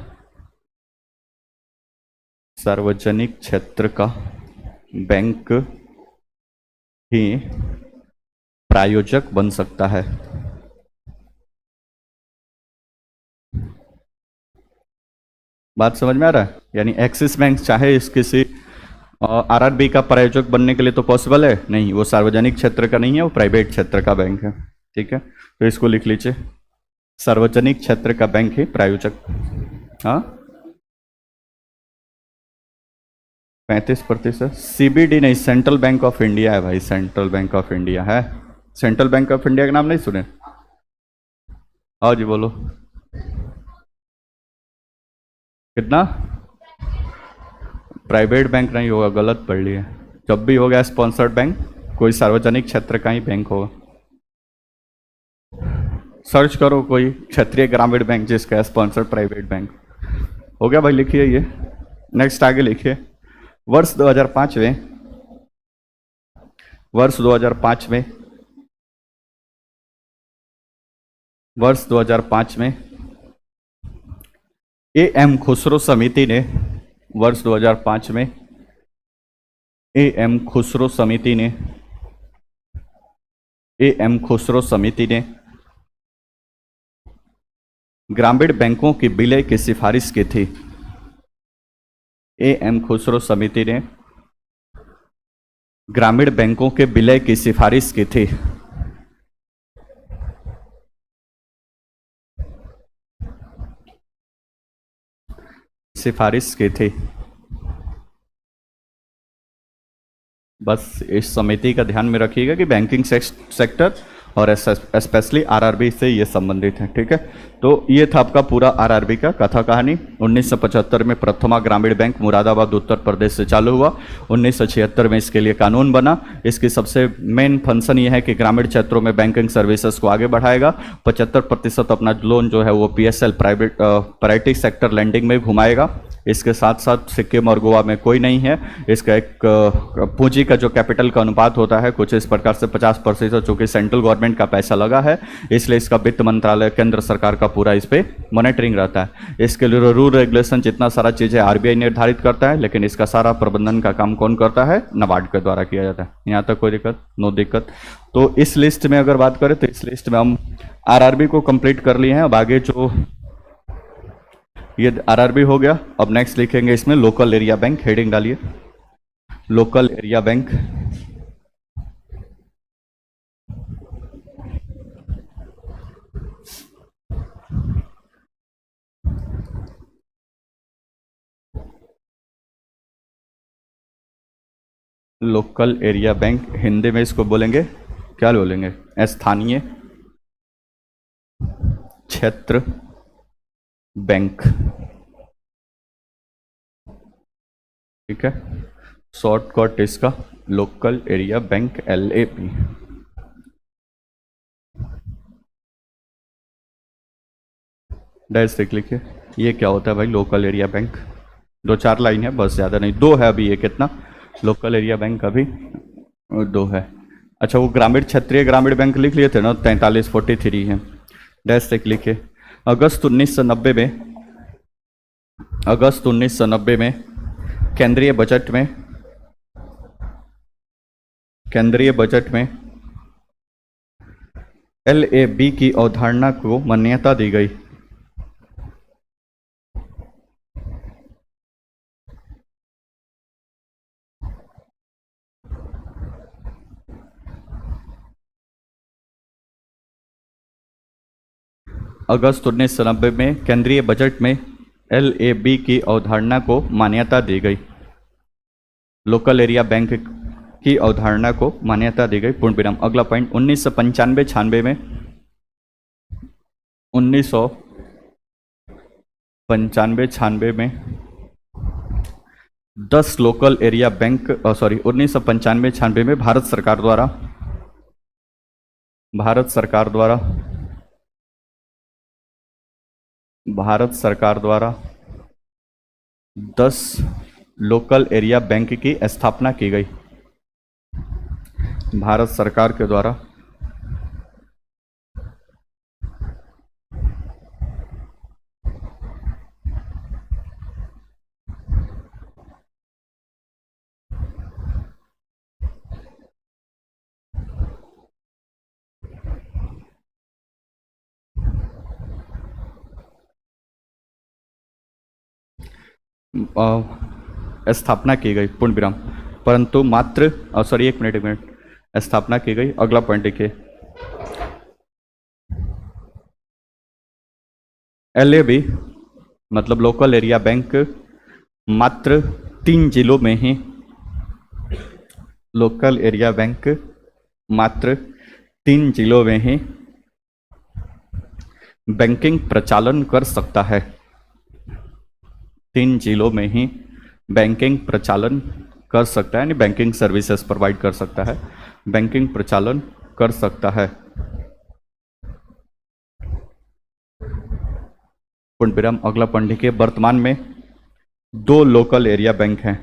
सार्वजनिक क्षेत्र का बैंक ही प्रायोजक बन सकता है। बात समझ में आ रहा है? यानी एक्सिस बैंक चाहे इस किसी आरआरबी का प्रायोजक बनने के लिए तो पॉसिबल है नहीं, वो सार्वजनिक क्षेत्र का नहीं है, वो प्राइवेट क्षेत्र का बैंक है। ठीक है, तो इसको लिख लीजिए, सार्वजनिक क्षेत्र का बैंक है प्रायोजक। हाँ, 35%। सीबीडी नहीं, सेंट्रल बैंक ऑफ इंडिया है भाई, सेंट्रल बैंक ऑफ इंडिया है। सेंट्रल बैंक ऑफ इंडिया का नाम नहीं सुने? आओ जी बोलो। कितना? प्राइवेट बैंक नहीं होगा, गलत पढ़ लिए। जब भी हो गया स्पॉन्सर्ड बैंक, कोई सार्वजनिक क्षेत्र का ही बैंक होगा। सर्च करो कोई क्षेत्रीय ग्रामीण बैंक जिसका स्पॉन्सर्ड प्राइवेट बैंक। हो गया भाई, लिखिए ये। नेक्स्ट आगे लिखिए। वर्ष 2005 में, वर्ष 2005 में, वर्ष 2005 में ए एम खुसरो समिति ने, वर्ष 2005 में ए एम खुसरो समिति ने, ए एम खुसरो समिति ने ग्रामीण बैंकों की विलय की सिफारिश की थी। ए एम खुसरो समिति ने ग्रामीण बैंकों के विलय की सिफारिश की थी। सिफारिश की थी। बस इस समिति का ध्यान में रखिएगा कि बैंकिंग सेक्टर और स्पेशली आरआरबी से ये संबंधित है। ठीक है, तो ये था आपका पूरा आरआरबी का कथा कहानी। 1975 में प्रथमा ग्रामीण बैंक मुरादाबाद उत्तर प्रदेश से चालू हुआ। 1976 में इसके लिए कानून बना। इसकी सबसे मेन फंक्शन ये है कि ग्रामीण क्षेत्रों में बैंकिंग सर्विसेज को आगे बढ़ाएगा। 75% अपना लोन जो है वो पीएसएल, प्राइवेट सेक्टर लेंडिंग में घुमाएगा। इसके साथ साथ सिक्किम और गोवा में कोई नहीं है। इसका एक पूंजी का जो कैपिटल का अनुपात होता है कुछ इस प्रकार से 50%, चूंकि सेंट्रल गवर्नमेंट का पैसा लगा है इसलिए इसका वित्त मंत्रालय, केंद्र सरकार का पूरा इस पे मॉनिटरिंग रहता है। इसके लिए रूल रेगुलेशन जितना सारा चीज़ें आरबीआई निर्धारित करता है, लेकिन इसका सारा प्रबंधन का काम कौन करता है? नाबार्ड के द्वारा किया जाता है। यहाँ तक कोई दिक्कत? नो दिक्कत। तो इस लिस्ट में अगर बात करें तो इस लिस्ट में हम आरआरबी को कंप्लीट कर लिए हैं। अब आगे जो ये आरआरबी हो गया, अब नेक्स्ट लिखेंगे इसमें लोकल एरिया बैंक। हेडिंग डालिए, local area bank. Local area bank Hindi में इसको बोलेंगे, क्या बोलेंगे? स्थानीय क्षेत्र बैंक। ठीक है, शॉर्टकट इसका local area bank, LAB। Dash देख लिखिए। ये क्या होता है भाई लोकल एरिया बैंक? 2-4 लाइन है बस, ज़्यादा नहीं। 2 है अभी। ये कितना लोकल एरिया बैंक? अभी 2 है। अच्छा, वो ग्रामीण क्षेत्रीय ग्रामीण बैंक लिख लिए थे ना, 4343 है। डैश देख लिखिए। अगस्त 1990 में, अगस्त 1990 में केंद्रीय बजट में, केंद्रीय बजट में LAB की अवधारणा को मान्यता दी गई। अगस्त 1990 में केंद्रीय बजट में LAB की अवधारणा को मान्यता दी गई। लोकल एरिया बैंक की अवधारणा को मान्यता दी गई। पूर्ण विराम। अगला पॉइंट 1995-96 में, 1995-96 में 10 लोकल एरिया बैंक, सॉरी 1995-96 में भारत सरकार द्वारा, भारत सरकार द्वारा, भारत सरकार द्वारा 10 लोकल एरिया बैंक की स्थापना की गई। भारत सरकार के द्वारा स्थापना की गई, पूर्ण विराम, परंतु मात्र सॉरी एक मिनट, स्थापना की गई। अगला पॉइंट देखिए, LAB मतलब लोकल एरिया बैंक मात्र 3 जिलों में ही, लोकल एरिया बैंक मात्र 3 जिलों में ही बैंकिंग प्रचालन कर सकता है। 3 जिलों में ही बैंकिंग प्रचालन कर सकता है, यानी बैंकिंग सर्विसेज प्रोवाइड कर सकता है, बैंकिंग प्रचालन कर सकता है। पूर्ण विराम। अगला पॉइंट देखिए, वर्तमान में 2 लोकल एरिया बैंक हैं।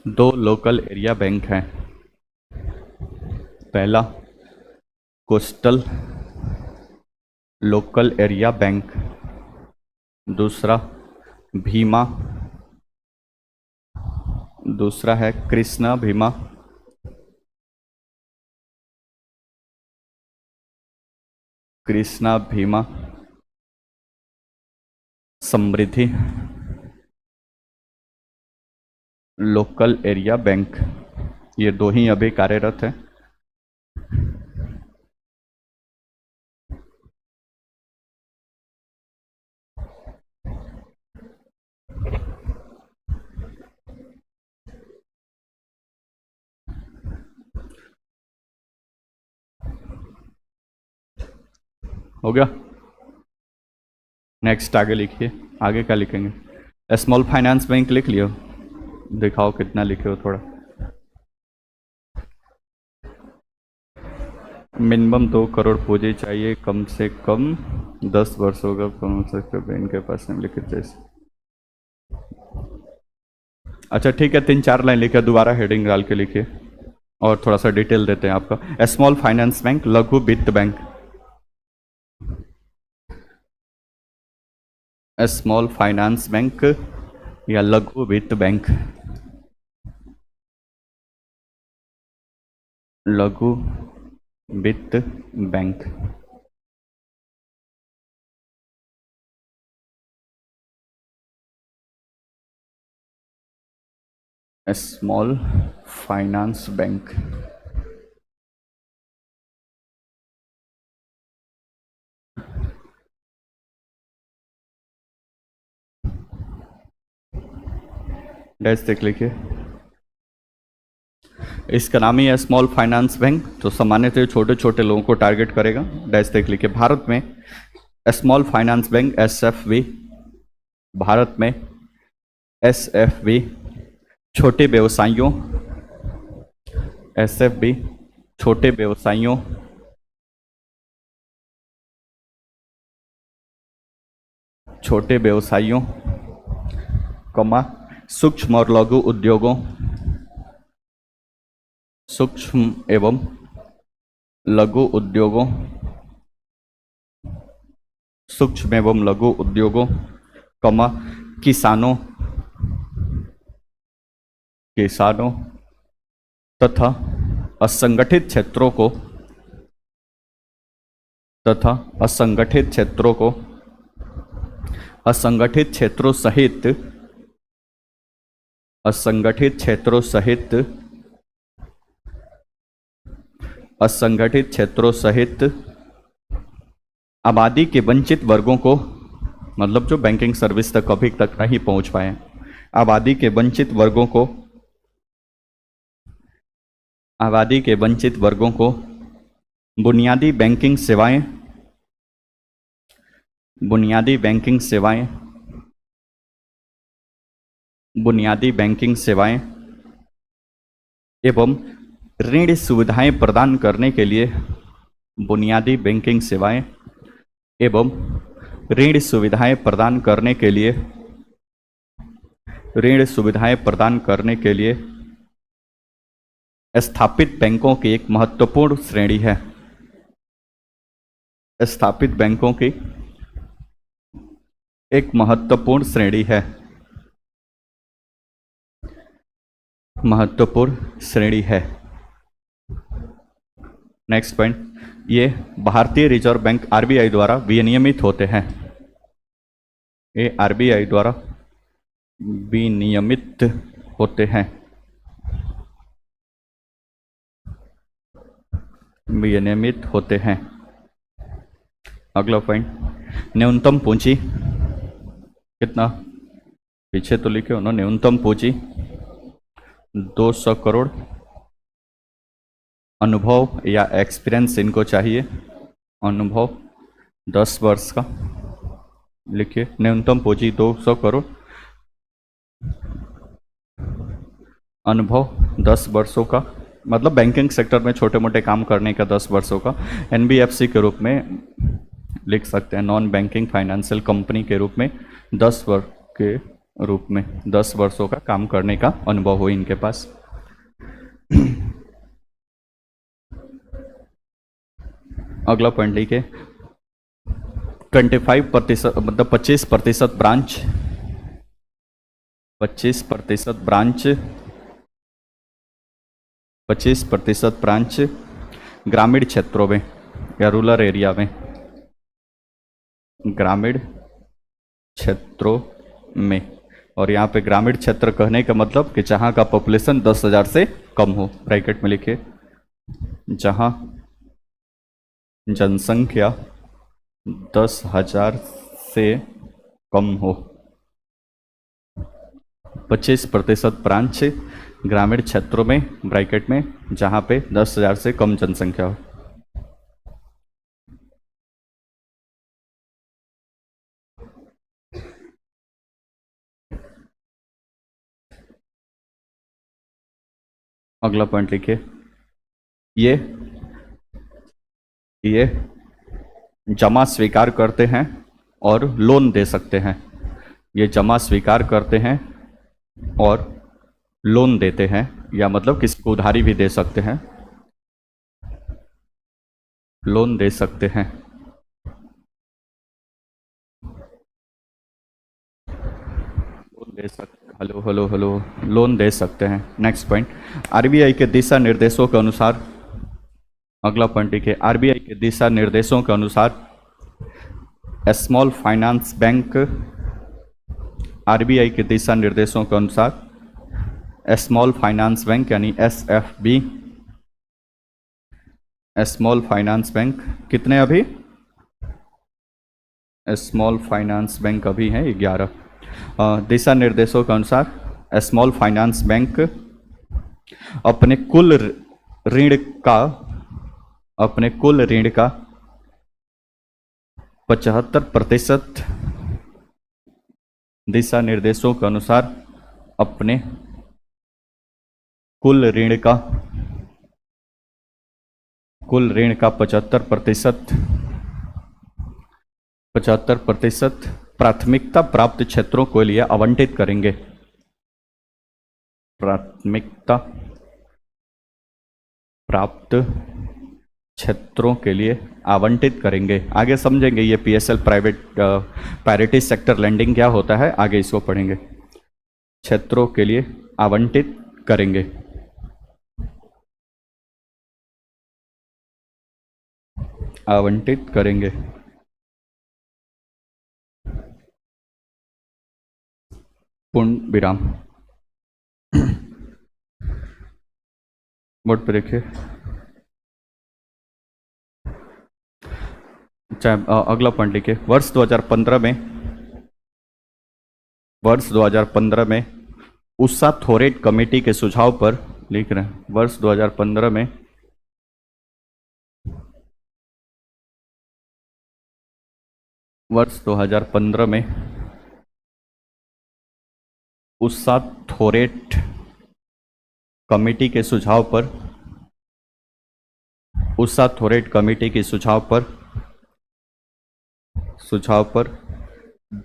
दो लोकल एरिया बैंक हैं। पहला कोस्टल लोकल एरिया बैंक, दूसरा भीमा, दूसरा है कृष्णा भीमा, कृष्णा भीमा समृद्धि लोकल एरिया बैंक। ये 2 ही अभी कार्यरत हैं। हो गया। नेक्स्ट आगे लिखिए, आगे क्या लिखेंगे? स्मॉल फाइनेंस बैंक लिख लियो, दिखाओ कितना लिखे हो थोड़ा। मिनिमम 2 करोड़ पूंजी चाहिए, कम से कम 10 वर्षों का कम हो सकता है इनके पास निम्नलिखित जैसे। अच्छा ठीक है, 3-4 लाइन लिखे, दोबारा हेडिंग डाल के लिखिए और थोड़ा सा डिटेल देते हैं आपका। स्मॉल फाइनेंस बैंक, लघु वित्त बैंक, स्मॉल फाइनेंस बैंक या लघु वित्त बैंक, लघु वित्त bank. Small finance bank. Dash देख लिखिए, इसका नाम ही है स्मॉल फाइनेंस बैंक, तो सामान्यतः छोटे छोटे लोगों को टारगेट करेगा। डैश देख लिखिए, भारत में small finance bank SFB, Bharat में SFB छोटे व्यवसायियों, SFB छोटे व्यवसायियों, छोटे व्यवसायियों, कमा सूक्ष्म और लघु उद्योगों, सूक्ष्म एवं लघु उद्योगों, सूक्ष्म एवं लघु उद्योगों, कमा किसानों, किसानों तथा असंगठित क्षेत्रों को, तथा असंगठित क्षेत्रों को, असंगठित क्षेत्रों सहित, असंगठित क्षेत्रों सहित, असंगठित क्षेत्रों सहित आबादी के वंचित वर्गों को, मतलब जो बैंकिंग सर्विस तक अभी तक नहीं पहुंच पाए, आबादी के वंचित वर्गों को, आबादी के वंचित वर्गों को बुनियादी बैंकिंग सेवाएं, बुनियादी बैंकिंग सेवाएं, बुनियादी बैंकिंग सेवाएं एवं ऋण सुविधाएं प्रदान करने के लिए, बुनियादी बैंकिंग सेवाएं एवं ऋण सुविधाएं प्रदान करने के लिए, ऋण सुविधाएं प्रदान करने के लिए स्थापित बैंकों की एक महत्वपूर्ण श्रेणी है। स्थापित बैंकों की एक महत्वपूर्ण श्रेणी है, महत्वपूर्ण श्रेणी है। नेक्स्ट पॉइंट, ये भारतीय रिजर्व बैंक आरबीआई द्वारा विनियमित होते हैं। ये आरबीआई द्वारा विनियमित होते हैं। विनियमित होते हैं। अगला पॉइंट, न्यूनतम पूंजी कितना, पीछे तो लिखे उन्होंने न्यूनतम पूंजी 200 करोड़। अनुभव या एक्सपीरियंस इनको चाहिए, अनुभव 10 वर्ष का, लिखिए न्यूनतम पूंजी 200 करोड़, अनुभव 10 वर्षों का, मतलब बैंकिंग सेक्टर में छोटे मोटे काम करने का 10 वर्षों का। एनबीएफसी के रूप में लिख सकते हैं, नॉन बैंकिंग फाइनेंशियल कंपनी के रूप में 10 वर्ष के रूप में 10 वर्षों का काम करने का अनुभव हो इनके पास। अगला पॉइंट लिखिए, 25% मतलब 25% ब्रांच, 25% ब्रांच, 25% ब्रांच ग्रामीण क्षेत्रों में या रूरल एरिया में, ग्रामीण क्षेत्रों में। और यहाँ पे ग्रामीण क्षेत्र कहने का मतलब कि जहाँ का पॉपुलेशन 10,000 से कम हो, ब्रैकेट में लिखिए, जहाँ जनसंख्या 10,000 से कम हो। 25% ब्रांच ग्रामीण क्षेत्रों में, ब्रैकेट में, जहाँ पे 10,000 से कम जनसंख्या हो। अगला पॉइंट लिखिए, ये जमा स्वीकार करते हैं और लोन दे सकते हैं। ये जमा स्वीकार करते हैं और लोन देते हैं, या मतलब किसी को उधारी भी दे सकते हैं, लोन दे सकते हैं, हेलो हेलो हेलो, लोन दे सकते हैं। नेक्स्ट पॉइंट, आरबीआई के दिशा निर्देशों के अनुसार, अगला पॉइंट लिखिए, आरबीआई के दिशा निर्देशों के अनुसार स्मॉल फाइनेंस बैंक, आरबीआई के दिशा निर्देशों के अनुसार स्मॉल फाइनेंस बैंक यानी एसएफबी, स्मॉल फाइनेंस बैंक कितने अभी, स्मॉल फाइनेंस बैंक अभी हैं 11। दिशा निर्देशों के अनुसार स्मॉल फाइनेंस बैंक अपने कुल ऋण का 75%, दिशा निर्देशों के अनुसार अपने कुल ऋण का 75% प्राथमिकता प्राप्त क्षेत्रों के लिए आवंटित करेंगे। प्राथमिकता प्राप्त क्षेत्रों के लिए आवंटित करेंगे। आगे समझेंगे ये पीएसएल प्रायोरिटी सेक्टर लेंडिंग क्या होता है, आगे इसको पढ़ेंगे। क्षेत्रों के लिए आवंटित करेंगे। आवंटित करेंगे। पूर्ण विराम। बोर्ड पे देखिए, अगला पॉइंट लिखिए, वर्ष 2015 में उषा थोरेट कमेटी के सुझाव पर लिख रहे हैं, वर्ष 2015 में उषा थोरेट कमेटी के सुझाव पर, उषा थोरेट कमेटी के सुझाव पर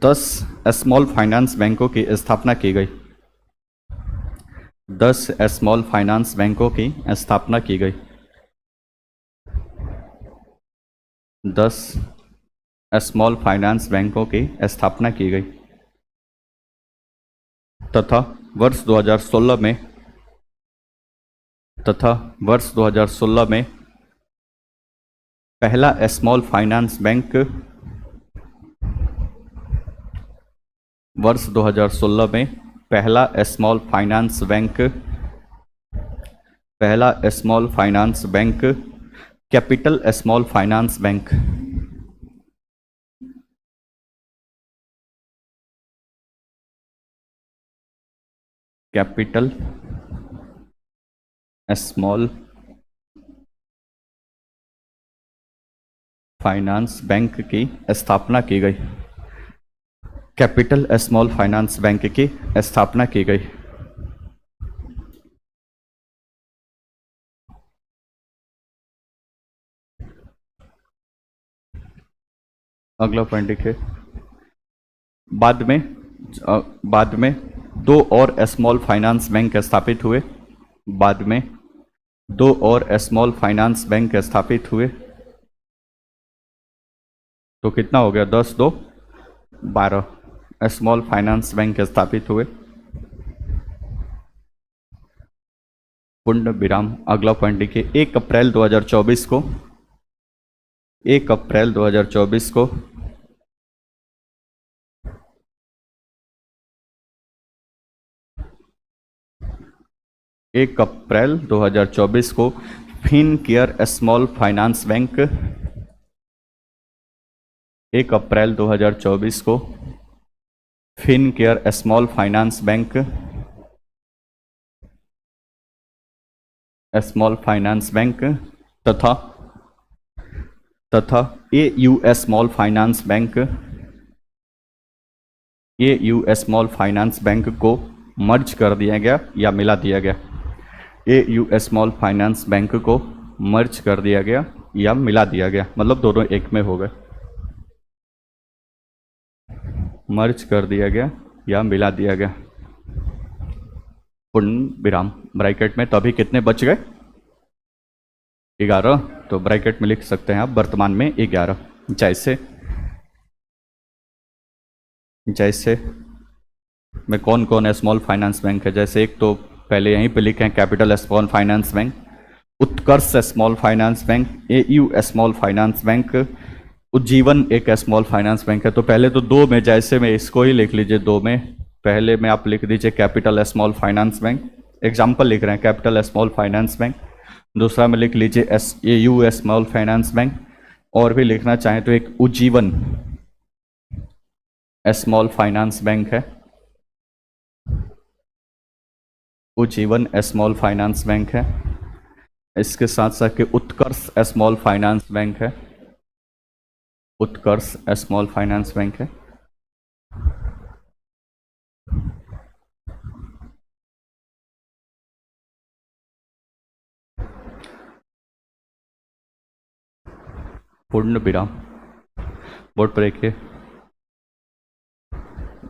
10 स्मॉल फाइनेंस बैंकों की स्थापना की गई। 10 स्मॉल फाइनेंस बैंकों की स्थापना की गई। 10 स्मॉल फाइनेंस बैंकों की स्थापना की गई तथा वर्ष 2016 में पहला स्मॉल फाइनेंस बैंक वर्ष 2016 में पहला small finance bank capital small finance bank. Capital small finance bank की स्थापना की गई। कैपिटल स्मॉल फाइनेंस बैंक की स्थापना की गई। अगला पॉइंट देखिए। बाद में दो और स्मॉल फाइनेंस बैंक स्थापित हुए। बाद में दो और स्मॉल फाइनेंस बैंक स्थापित हुए। तो कितना हो गया? 10 2 12 स्मॉल फाइनेंस बैंक स्थापित हुए। पूर्ण विराम। अगला पॉइंट देखिए। 1 अप्रैल 2024 को 1 अप्रैल 2024 को फिनकेयर स्मॉल फाइनेंस बैंक 1 अप्रैल 2024 को फिनकेयर स्मॉल फाइनेंस बैंक तथा एयू स्मॉल फाइनेंस बैंक को मर्ज कर दिया गया या मिला दिया गया। एयू स्मॉल फाइनेंस बैंक को मर्ज कर दिया गया या मिला दिया गया, मतलब दोनों एक में हो गए। मर्ज कर दिया गया या मिला दिया गया। पूर्ण विराम ब्रैकेट में। तो अभी कितने बच गए? 11। तो ब्रैकेट में लिख सकते हैं आप वर्तमान में 11। जैसे में कौन कौन स्मॉल फाइनेंस बैंक है? जैसे एक तो पहले यहीं पे लिखे हैं capital small finance bank, Utkarsh small finance bank, AU small finance bank, Ujjivan एक स्मॉल फाइनेंस बैंक है। तो पहले तो दो में, जैसे में इसको ही लिख लीजिए दो में। पहले में आप लिख दीजिए capital small finance bank, example लिख रहे हैं कैपिटल स्मॉल फाइनेंस बैंक। दूसरा में लिख लीजिए एयू स्मॉल फाइनेंस बैंक, और भी लिखना चाहें तो एक उज्जीवन स्मॉल फाइनेंस बैंक है। उज्जीवन स्मॉल फाइनेंस बैंक है। इसके साथ साथ के उत्कर्ष स्मॉल फाइनेंस बैंक है। उत्कर्ष स्मॉल फाइनेंस बैंक है। पूर्ण विराम। बोर्ड पर देखिए,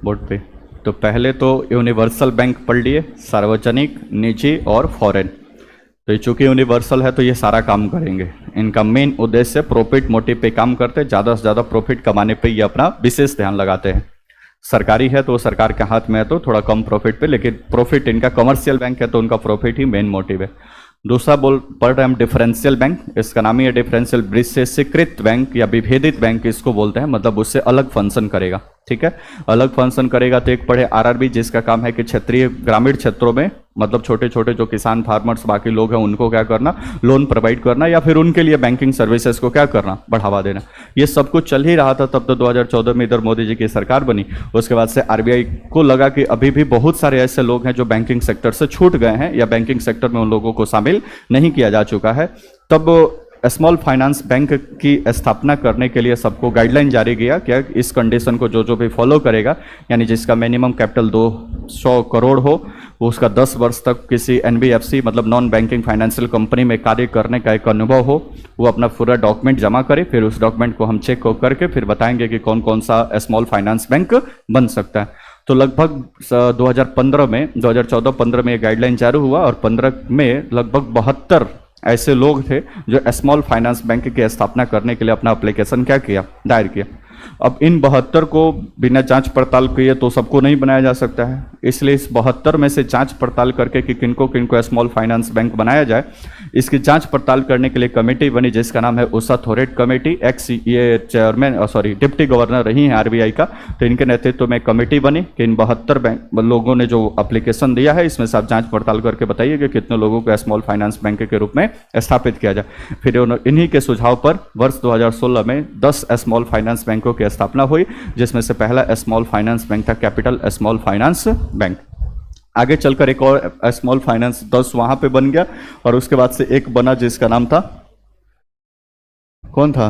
बोर्ड पे। तो पहले तो यूनिवर्सल बैंक पढ़ लिए, सार्वजनिक, निजी और फॉरेन। तो चूंकि यूनिवर्सल है तो ये सारा काम करेंगे। इनका मेन उद्देश्य प्रॉफिट मोटिव पे काम करते हैं, ज़्यादा से ज़्यादा प्रॉफिट कमाने पे ये अपना विशेष ध्यान लगाते हैं। सरकारी है तो सरकार के हाथ में है तो थोड़ा कम प्रॉफिट पे, लेकिन प्रॉफिट इनका, कमर्शियल बैंक है तो उनका प्रॉफिट ही मेन मोटिव है। दूसरा पढ़ रहे हम डिफरेंशियल बैंक। इसका नाम ही है डिफरेंशियल, विशेषीकृत बैंक या विभेदित बैंक इसको बोलते हैं, मतलब उससे अलग फंक्शन करेगा। ठीक है, अलग फंक्शन करेगा। तो एक पढ़े आरआरबी, जिसका काम है कि क्षेत्रीय ग्रामीण क्षेत्रों में, मतलब छोटे छोटे जो किसान फार्मर्स बाकी लोग हैं उनको क्या करना, लोन प्रोवाइड करना, या फिर उनके लिए बैंकिंग सर्विसेज को क्या करना, बढ़ावा देना। ये सब कुछ चल ही रहा था तब तो 2014 में इधर मोदी जी की सरकार बनी। उसके बाद से आरबीआई को लगा कि अभी भी बहुत सारे ऐसे लोग हैं जो बैंकिंग सेक्टर से छूट गए हैं या बैंकिंग सेक्टर में उन लोगों को शामिल नहीं किया जा चुका है। तब स्मॉल फाइनेंस बैंक की स्थापना करने के लिए सबको गाइडलाइन जारी किया क्या, इस कंडीशन को जो जो भी फॉलो करेगा, यानी जिसका मिनिमम कैपिटल 200 करोड़ हो, वो उसका 10 वर्ष तक किसी एनबीएफसी मतलब नॉन बैंकिंग फाइनेंशियल कंपनी में कार्य करने का एक अनुभव हो, वो अपना पूरा डॉक्यूमेंट जमा करे। फिर उस डॉक्यूमेंट को हम चेक करके फिर बताएंगे कि कौन कौन सा स्मॉल फाइनेंस बैंक बन सकता है। तो लगभग 2014-15 में ये गाइडलाइन जारी हुआ और 15 में लगभग 72 ऐसे लोग थे जो स्मॉल फाइनेंस बैंक की स्थापना करने के लिए अपना एप्लीकेशन क्या किया, दायर किया। अब इन 72 को बिना जांच पड़ताल किए तो सबको नहीं बनाया जा सकता है, इसलिए इस 72 में से जांच पड़ताल करके कि किनको किनको स्मॉल फाइनेंस बैंक बनाया जाए, इसकी जांच पड़ताल करने के लिए कमेटी बनी जिसका नाम है उषा थोरेट कमेटी। एक्स ये चेयरमैन डिप्टी गवर्नर रही हैं आरबीआई का, तो इनके नेतृत्व में कमेटी बनी कि इन 72 बैंक लोगों ने जो एप्लीकेशन दिया है इसमें से आप जांच पड़ताल करके बताइए कि कितने लोगों को स्मॉल फाइनेंस बैंक के रूप में स्थापित किया जाए। फिर इन्हीं के सुझाव पर वर्ष 2016 में 10 स्मॉल फाइनेंस बैंकों की स्थापना हुई, जिसमें से पहला स्मॉल फाइनेंस बैंक था कैपिटल स्मॉल फाइनेंस बैंक। आगे चलकर एक और स्मॉल फाइनेंस 10 वहां पे बन गया, और उसके बाद से एक बना जिसका नाम था, कौन था,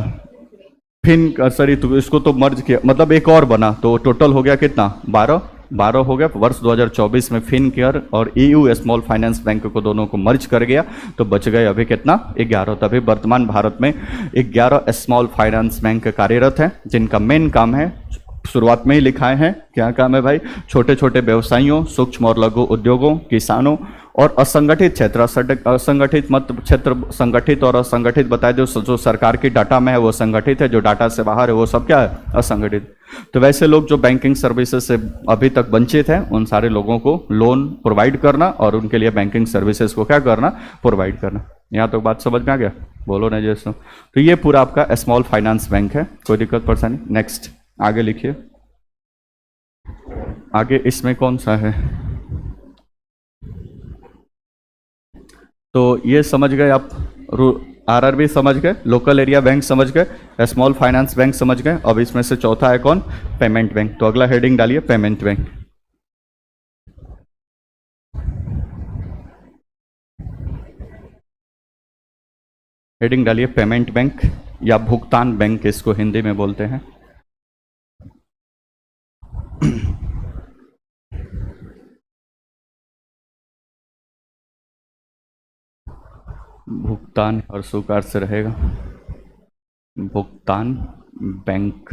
तो इसको तो मर्ज किया, मतलब एक और बना, तो टोटल हो गया कितना, 12 हो गया। वर्ष 2024 में फिनकेयर और ईयू स्मॉल फाइनेंस बैंक को दोनों को मर्ज कर गया, तो बच गए अभी कितना, 11। तभी वर्तमान भारत में 11 स्मॉल फाइनेंस बैंक कार्यरत हैं, जिनका मेन काम है, शुरुआत में ही लिखाए हैं क्या काम है भाई, छोटे छोटे व्यवसायियों, सूक्ष्म और लघु उद्योगों, किसानों और असंगठित क्षेत्र, असंगठित मत क्षेत्र, संगठित और असंगठित बताए दो, जो सरकार की डाटा में है वो संगठित है, जो डाटा से बाहर है वो सब क्या है, असंगठित। तो वैसे लोग जो बैंकिंग सर्विसेज से अभी तक वंचित हैं उन सारे लोगों को लोन प्रोवाइड करना और उनके लिए बैंकिंग सर्विसेज को क्या करना, प्रोवाइड करना। यहाँ तो बात समझ में आ गया, बोलो ना जैसे। तो ये पूरा आपका स्मॉल फाइनेंस बैंक है, कोई दिक्कत परेशानी। नेक्स्ट आगे लिखिए, आगे इसमें कौन सा है, तो ये समझ गए आप, आरआरबी समझ गए, लोकल एरिया बैंक समझ गए, स्मॉल फाइनेंस बैंक समझ गए। अब इसमें से चौथा है कौन, पेमेंट बैंक। तो अगला हेडिंग डालिए पेमेंट बैंक। हेडिंग डालिए पेमेंट बैंक या भुगतान बैंक इसको हिंदी में बोलते हैं। भुगतान और सुकार से रहेगा, भुगतान बैंक,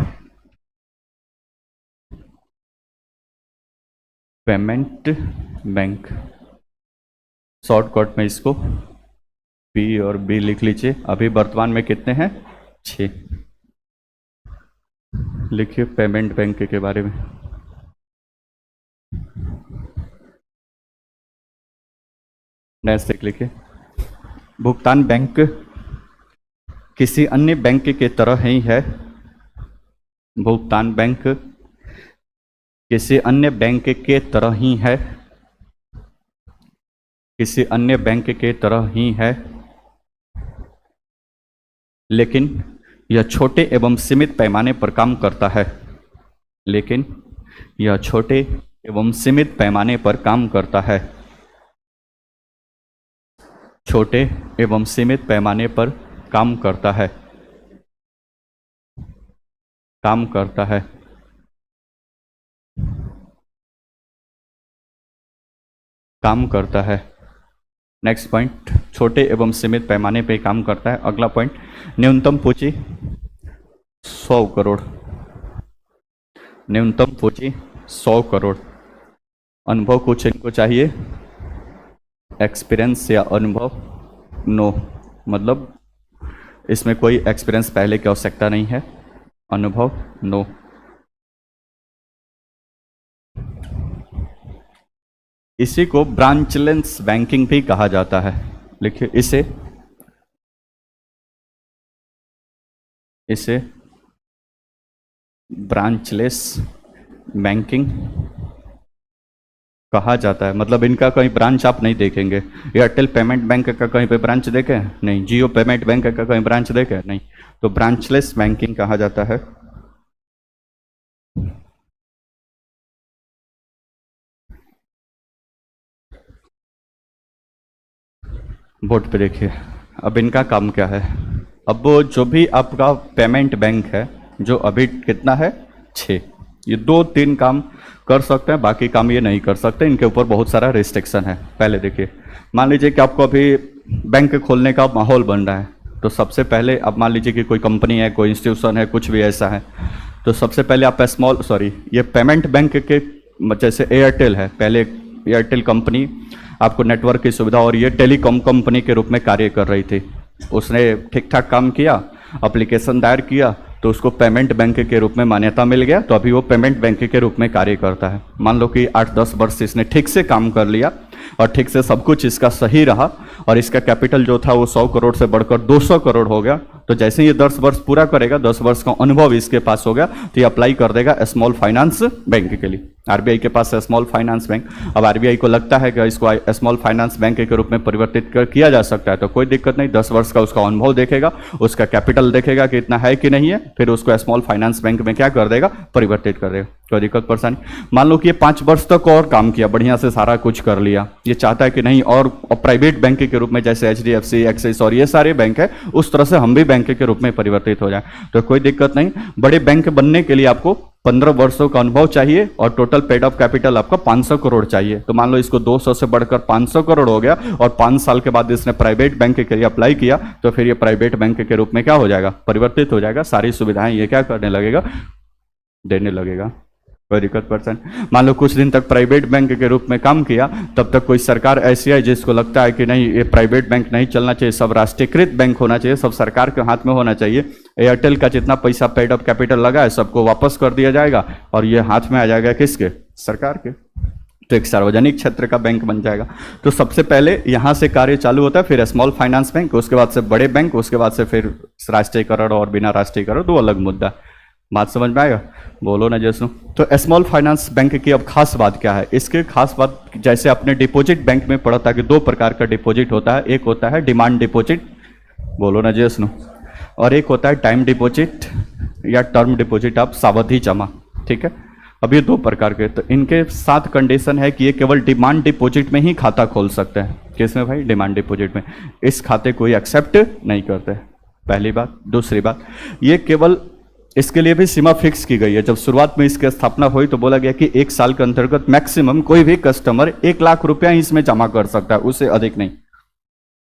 पेमेंट बैंक। शॉर्टकट में इसको पी और बी लिख लीजिए। अभी वर्तमान में कितने हैं, 6। लिखिए पेमेंट बैंक के बारे में। नेक्स्ट लिखिए, भुगतान बैंक किसी अन्य बैंक की तरह ही है, भुगतान बैंक किसी अन्य बैंक के तरह ही है, किसी अन्य बैंक के तरह ही है, लेकिन यह छोटे एवं सीमित पैमाने पर काम करता है, लेकिन यह छोटे एवं सीमित पैमाने पर काम करता है, छोटे एवं सीमित पैमाने पर काम करता है, काम करता है, काम करता है। नेक्स्ट पॉइंट, छोटे एवं सीमित पैमाने पे काम करता है। अगला पॉइंट, न्यूनतम पूंजी 100 करोड़, न्यूनतम पूंजी 100 करोड़। अनुभव कुछ इनको चाहिए, एक्सपीरियंस या अनुभव नो, मतलब इसमें कोई एक्सपीरियंस पहले की आवश्यकता नहीं है, अनुभव नो। इसी को ब्रांचलेस बैंकिंग भी कहा जाता है। लिखिए इसे ब्रांचलेस बैंकिंग कहा जाता है। मतलब इनका कहीं ब्रांच आप नहीं देखेंगे। एयरटेल पेमेंट बैंक का कहीं पे ब्रांच देखे नहीं, जियो पेमेंट बैंक का कहीं ब्रांच देखे नहीं, तो ब्रांचलेस बैंकिंग कहा जाता है। बोर्ड पे देखिए, अब इनका काम क्या है। अब वो जो भी आपका पेमेंट बैंक है, जो अभी कितना है 6, ये 2-3 काम कर सकते हैं, बाकी काम ये नहीं कर सकते, इनके ऊपर बहुत सारा रिस्ट्रिक्शन है। पहले देखिए, मान लीजिए कि आपको अभी बैंक खोलने का माहौल बन रहा है, तो सबसे पहले आप मान लीजिए कि कोई कंपनी है, कोई इंस्टीट्यूशन है, कुछ भी ऐसा है, तो सबसे पहले आप ये पेमेंट बैंक के, जैसे एयरटेल है, पहले एयरटेल कंपनी आपको नेटवर्क की सुविधा और ये टेलीकॉम कंपनी के रूप में कार्य कर रही थी। उसने ठीक ठाक काम किया, एप्लीकेशन दायर किया, तो उसको पेमेंट बैंक के रूप में मान्यता मिल गया, तो अभी वो पेमेंट बैंक के रूप में कार्य करता है। मान लो कि 8-10 वर्ष इसने ठीक से काम कर लिया और ठीक से सब कुछ इसका सही रहा और इसका कैपिटल जो था वो 100 करोड़ से बढ़कर 200 करोड़ हो गया। तो जैसे ये 10 वर्ष पूरा करेगा, 10 वर्ष का अनुभव इसके पास हो गया, तो ये अप्लाई कर देगा स्मॉल फाइनेंस बैंक के लिए। आरबीआई के पास है स्मॉल फाइनेंस बैंक। अब आरबीआई को लगता है कि इसको स्मॉल फाइनेंस बैंक के रूप में परिवर्तित किया जा सकता है, तो कोई दिक्कत नहीं। 10 वर्ष का उसका अनुभव देखेगा, उसका कैपिटल देखेगा कि इतना है कि नहीं है, फिर उसको स्मॉल फाइनेंस बैंक में क्या कर देगा, परिवर्तित कर देगा। कोई दिक्कत परेशानी। मान लो कि ये 5 वर्ष तक और काम किया, बढ़िया से सारा कुछ कर लिया, ये चाहता है कि नहीं और प्राइवेट बैंक के रूप में जैसे एचडीएफसी, एक्सिस और ये सारे बैंक है उस तरह से हम भी बैंक के रूप में परिवर्तित हो जाए, तो कोई दिक्कत नहीं। बड़े बैंक बनने के लिए आपको 15 वर्षों का अनुभव चाहिए और टोटल पेड अप कैपिटल आपका 500 करोड़ चाहिए। तो मान लो इसको 200 से बढ़कर 500 करोड़ हो गया और 5 साल के बाद इसने प्राइवेट बैंक के लिए अप्लाई किया, तो फिर ये प्राइवेट बैंक के रूप में क्या हो जाएगा, परिवर्तित हो जाएगा। सारी सुविधाएं ये क्या करने लगेगा, देने लगेगा। कोई दिक्कत पर्सन। मान लो कुछ दिन तक प्राइवेट बैंक के रूप में काम किया, तब तक कोई सरकार ऐसी है जिसको लगता है कि नहीं ये प्राइवेट बैंक नहीं चलना चाहिए, सब राष्ट्रीयकृत बैंक होना चाहिए, सब सरकार के हाथ में होना चाहिए। एयरटेल का जितना पैसा पेड अप कैपिटल लगा है सबको वापस कर दिया जाएगा और ये हाथ में आ जाएगा किसके, सरकार के। तो एक सार्वजनिक क्षेत्र का बैंक बन जाएगा। तो सबसे पहले यहाँ से कार्य चालू होता है, फिर स्मॉल फाइनेंस बैंक, उसके बाद से बड़े बैंक, उसके बाद से फिर राष्ट्रीयकरण और बिना राष्ट्रीयकरण, दो अलग मुद्दा। बात समझ में आएगा, बोलो ना जैसो। तो स्मॉल फाइनेंस बैंक की अब खास बात क्या है, इसके खास बात जैसे आपने डिपॉजिट बैंक में पढ़ा था कि 2 प्रकार का डिपॉजिट होता है, एक होता है डिमांड डिपॉजिट, बोलो ना जैसो, और एक होता है टाइम डिपॉजिट या टर्म डिपॉजिट, आप सावधि जमा। ठीक है, अब ये 2 प्रकार के, तो इनके साथ कंडीशन है कि ये केवल डिमांड डिपॉजिट में ही खाता खोल सकते हैं। किसमें भाई, डिमांड डिपॉजिट में। इस खाते कोई एक्सेप्ट नहीं करते, पहली बात। दूसरी बात, ये केवल इसके लिए भी सीमा फिक्स की गई है। जब शुरुआत में इसकी स्थापना हुई तो बोला गया कि 1 साल के अंतर्गत मैक्सिमम कोई भी कस्टमर 1 लाख रुपया ही इसमें जमा कर सकता है, उससे अधिक नहीं।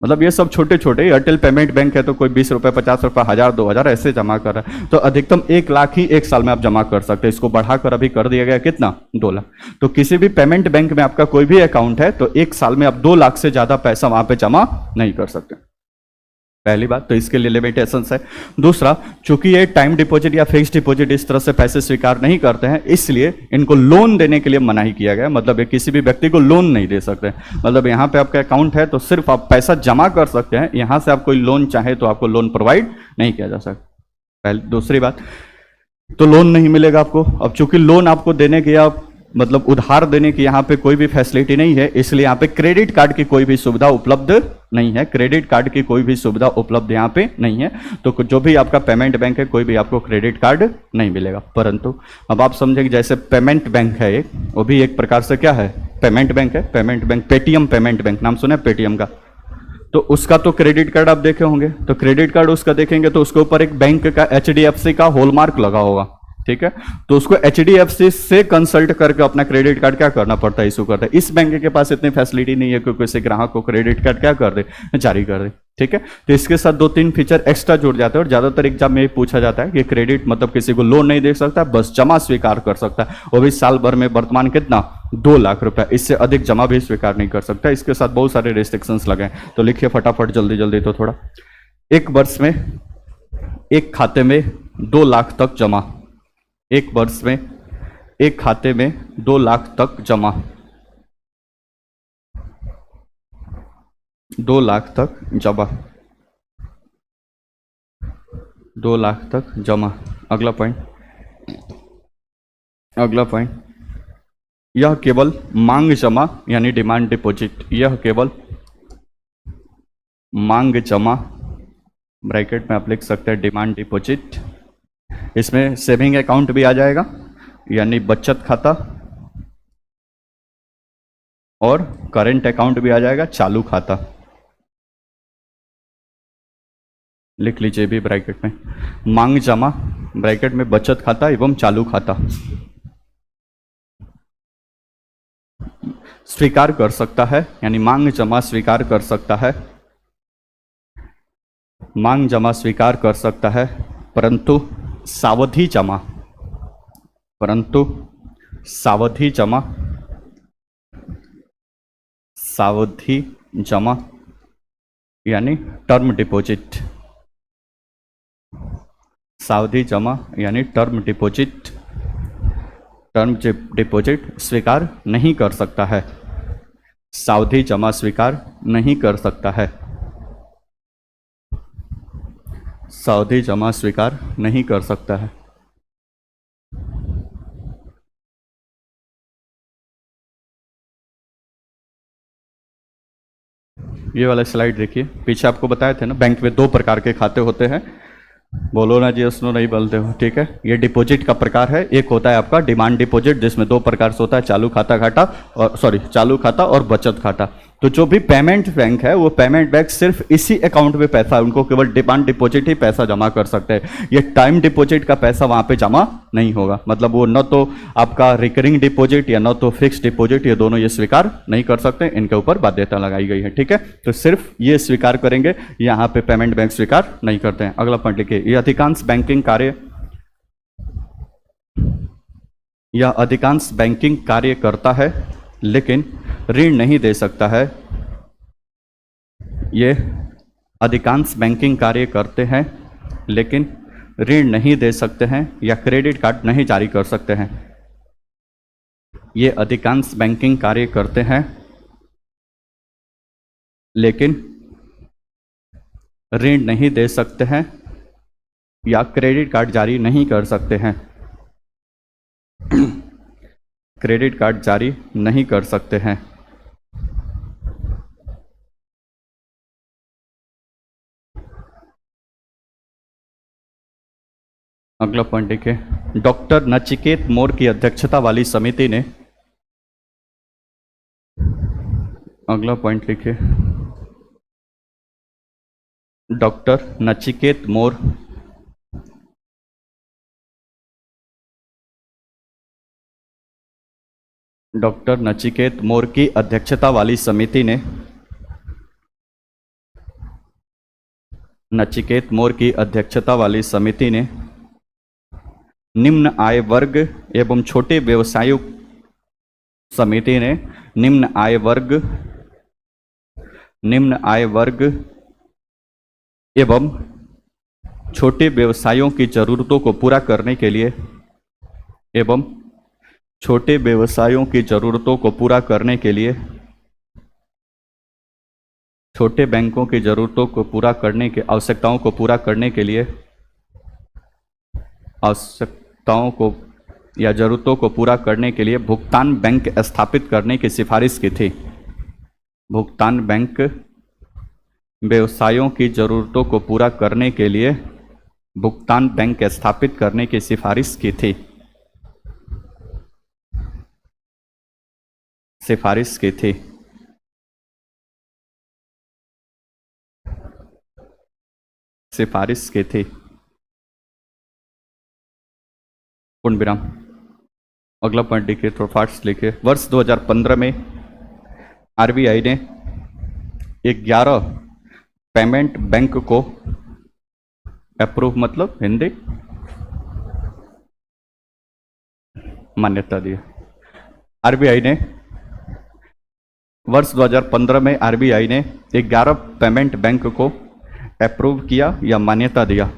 मतलब ये सब छोटे छोटे, एयरटेल पेमेंट बैंक है तो कोई 20 रुपये, 50 रुपये, 1000, 2000 ऐसे जमा कर रहा है, तो अधिकतम 1 लाख ही 1 साल में आप जमा कर सकते हैं। इसको बढ़ाकर अभी कर दिया गया कितना, 2 लाख। तो किसी भी पेमेंट बैंक में आपका कोई भी अकाउंट है तो 1 साल में आप 2 लाख से ज्यादा पैसा वहां पे जमा नहीं कर सकते, पहली बात। तो इसके लिए लिमिटेशंस है। दूसरा, चूंकि ये टाइम डिपॉजिट या फिक्स डिपॉजिट इस तरह से पैसे स्वीकार नहीं करते हैं, इसलिए इनको लोन देने के लिए मनाही किया गया। मतलब ये किसी भी व्यक्ति को लोन नहीं दे सकते। मतलब यहाँ पे आपका अकाउंट है तो सिर्फ आप पैसा जमा कर सकते हैं, यहाँ से आप कोई लोन चाहे तो आपको लोन प्रोवाइड नहीं किया जा सकता, पहले। दूसरी बात, तो लोन नहीं मिलेगा आपको। अब चूंकि लोन आपको देने की या मतलब उधार देने की यहाँ पे कोई भी फैसिलिटी नहीं है, इसलिए यहाँ पे क्रेडिट कार्ड की कोई भी सुविधा उपलब्ध नहीं है। क्रेडिट कार्ड की कोई भी सुविधा उपलब्ध यहाँ पे नहीं है। तो जो भी आपका पेमेंट बैंक है, कोई भी आपको क्रेडिट कार्ड नहीं मिलेगा। परंतु अब आप समझेंगे जैसे पेमेंट बैंक है एक, वो भी एक प्रकार से क्या है, पेमेंट बैंक है। Payment bank, Paytm payment bank, नाम सुना है पेटीएम का। तो उसका तो क्रेडिट कार्ड आप देखे होंगे, तो क्रेडिट कार्ड उसका देखेंगे तो उसके ऊपर एक बैंक का एचडीएफसी का हॉलमार्क लगा होगा। ठीक है, तो उसको एचडीएफसी से कंसल्ट करके अपना क्रेडिट कार्ड क्या करना पड़ता है, इशू करता है। इस बैंक के पास इतनी फैसिलिटी नहीं है कि किसी ग्राहक को क्रेडिट कार्ड क्या कर दे, जारी कर दे। ठीक है, तो इसके साथ 2-3 फीचर एक्स्ट्रा जुड़ जाते हैं और ज्यादातर एग्जाम में पूछा जाता है कि क्रेडिट मतलब किसी को लोन नहीं दे सकता, बस जमा स्वीकार कर सकता है, वो भी साल भर में वर्तमान कितना, 2 लाख रुपया, इससे अधिक जमा भी स्वीकार नहीं कर सकता। इसके साथ बहुत सारे रेस्ट्रिक्शंस लगे हैं, तो लिखिए फटाफट जल्दी जल्दी। तो थोड़ा, 1 वर्ष में एक खाते में 2 लाख तक जमा, 1 वर्ष में एक खाते में 2 लाख तक जमा, 2 लाख तक जमा, 2 लाख तक जमा। अगला पॉइंट, यह केवल मांग जमा यानी डिमांड डिपॉजिट, यह केवल मांग जमा, ब्रैकेट में आप लिख सकते हैं डिमांड डिपॉजिट। इसमें सेविंग अकाउंट भी आ जाएगा यानी बचत खाता, और करंट अकाउंट भी आ जाएगा, चालू खाता। लिख लीजिए भी ब्रैकेट में, मांग जमा ब्रैकेट में बचत खाता एवं चालू खाता स्वीकार कर सकता है, यानी मांग जमा स्वीकार कर सकता है, मांग जमा स्वीकार कर सकता है, परंतु सावधि जमा, सावधि जमा यानी टर्म डिपॉजिट, सावधि जमा यानी टर्म डिपॉजिट स्वीकार नहीं कर सकता है। सावधि जमा स्वीकार नहीं कर सकता है। सावधि जमा स्वीकार नहीं कर सकता है। ये वाला स्लाइड देखिए, पीछे आपको बताए थे ना बैंक में दो प्रकार के खाते होते हैं। बोलो ना जी, उसनो नहीं बोलते हो, ठीक है। ये डिपॉजिट का प्रकार है। एक होता है आपका डिमांड डिपॉजिट, जिसमें दो प्रकार से होता है, चालू खाता और बचत खाता। तो जो भी पेमेंट बैंक है, वो पेमेंट बैंक सिर्फ इसी अकाउंट में पैसा, उनको केवल डिमांड डिपॉजिट ही पैसा जमा कर सकते हैं। ये टाइम डिपॉजिट का पैसा वहां पे जमा नहीं होगा। मतलब वो न तो आपका रिकरिंग डिपॉजिट या न तो फिक्स डिपॉजिट, ये दोनों ये स्वीकार नहीं कर सकते। इनके ऊपर बाध्यता लगाई गई है, ठीक है। तो सिर्फ ये स्वीकार करेंगे, यहाँ पे पेमेंट बैंक स्वीकार नहीं करते हैं। अगला पॉइंट लिखिए, यह अधिकांश बैंकिंग कार्य करता है लेकिन ऋण नहीं दे सकता है। ये अधिकांश बैंकिंग कार्य करते हैं लेकिन ऋण नहीं दे सकते हैं या क्रेडिट कार्ड नहीं जारी कर सकते हैं। ये अधिकांश बैंकिंग कार्य करते हैं लेकिन ऋण नहीं दे सकते हैं या क्रेडिट कार्ड जारी नहीं कर सकते हैं। क्रेडिट कार्ड जारी नहीं कर सकते हैं। अगला पॉइंट देखिए, डॉक्टर नचिकेत मोर की अध्यक्षता वाली समिति ने, अगला पॉइंट लिखिए, डॉक्टर नचिकेत मोर की अध्यक्षता वाली समिति ने, नचिकेत मोर की अध्यक्षता वाली समिति ने निम्न आय वर्ग एवं छोटे व्यवसायों समिति ने निम्न आय वर्ग एवं छोटे व्यवसायों की जरूरतों को पूरा करने के लिए छोटे व्यवसायों की जरूरतों को पूरा करने के लिए छोटे बैंकों की जरूरतों को पूरा करने के आवश्यकताओं को पूरा करने के लिए आवश्यकताओं को या जरूरतों को पूरा करने के लिए भुगतान बैंक स्थापित करने की सिफारिश की थी। भुगतान बैंक व्यवसायों की जरूरतों को पूरा करने के लिए भुगतान बैंक स्थापित करने की सिफारिश की थी। सिफारिश की थी। सिफारिश की थी। पूर्ण विराम। अगला पॉइंट लिखिए, थोड़ा फास्ट लिखिए। वर्ष 2015 में आरबीआई ने 11 पेमेंट बैंक को अप्रूव, मतलब हिंदी मान्यता दी। आरबीआई ने वर्ष 2015 में आरबीआई ने 11 पेमेंट बैंक को अप्रूव किया या मान्यता दिया।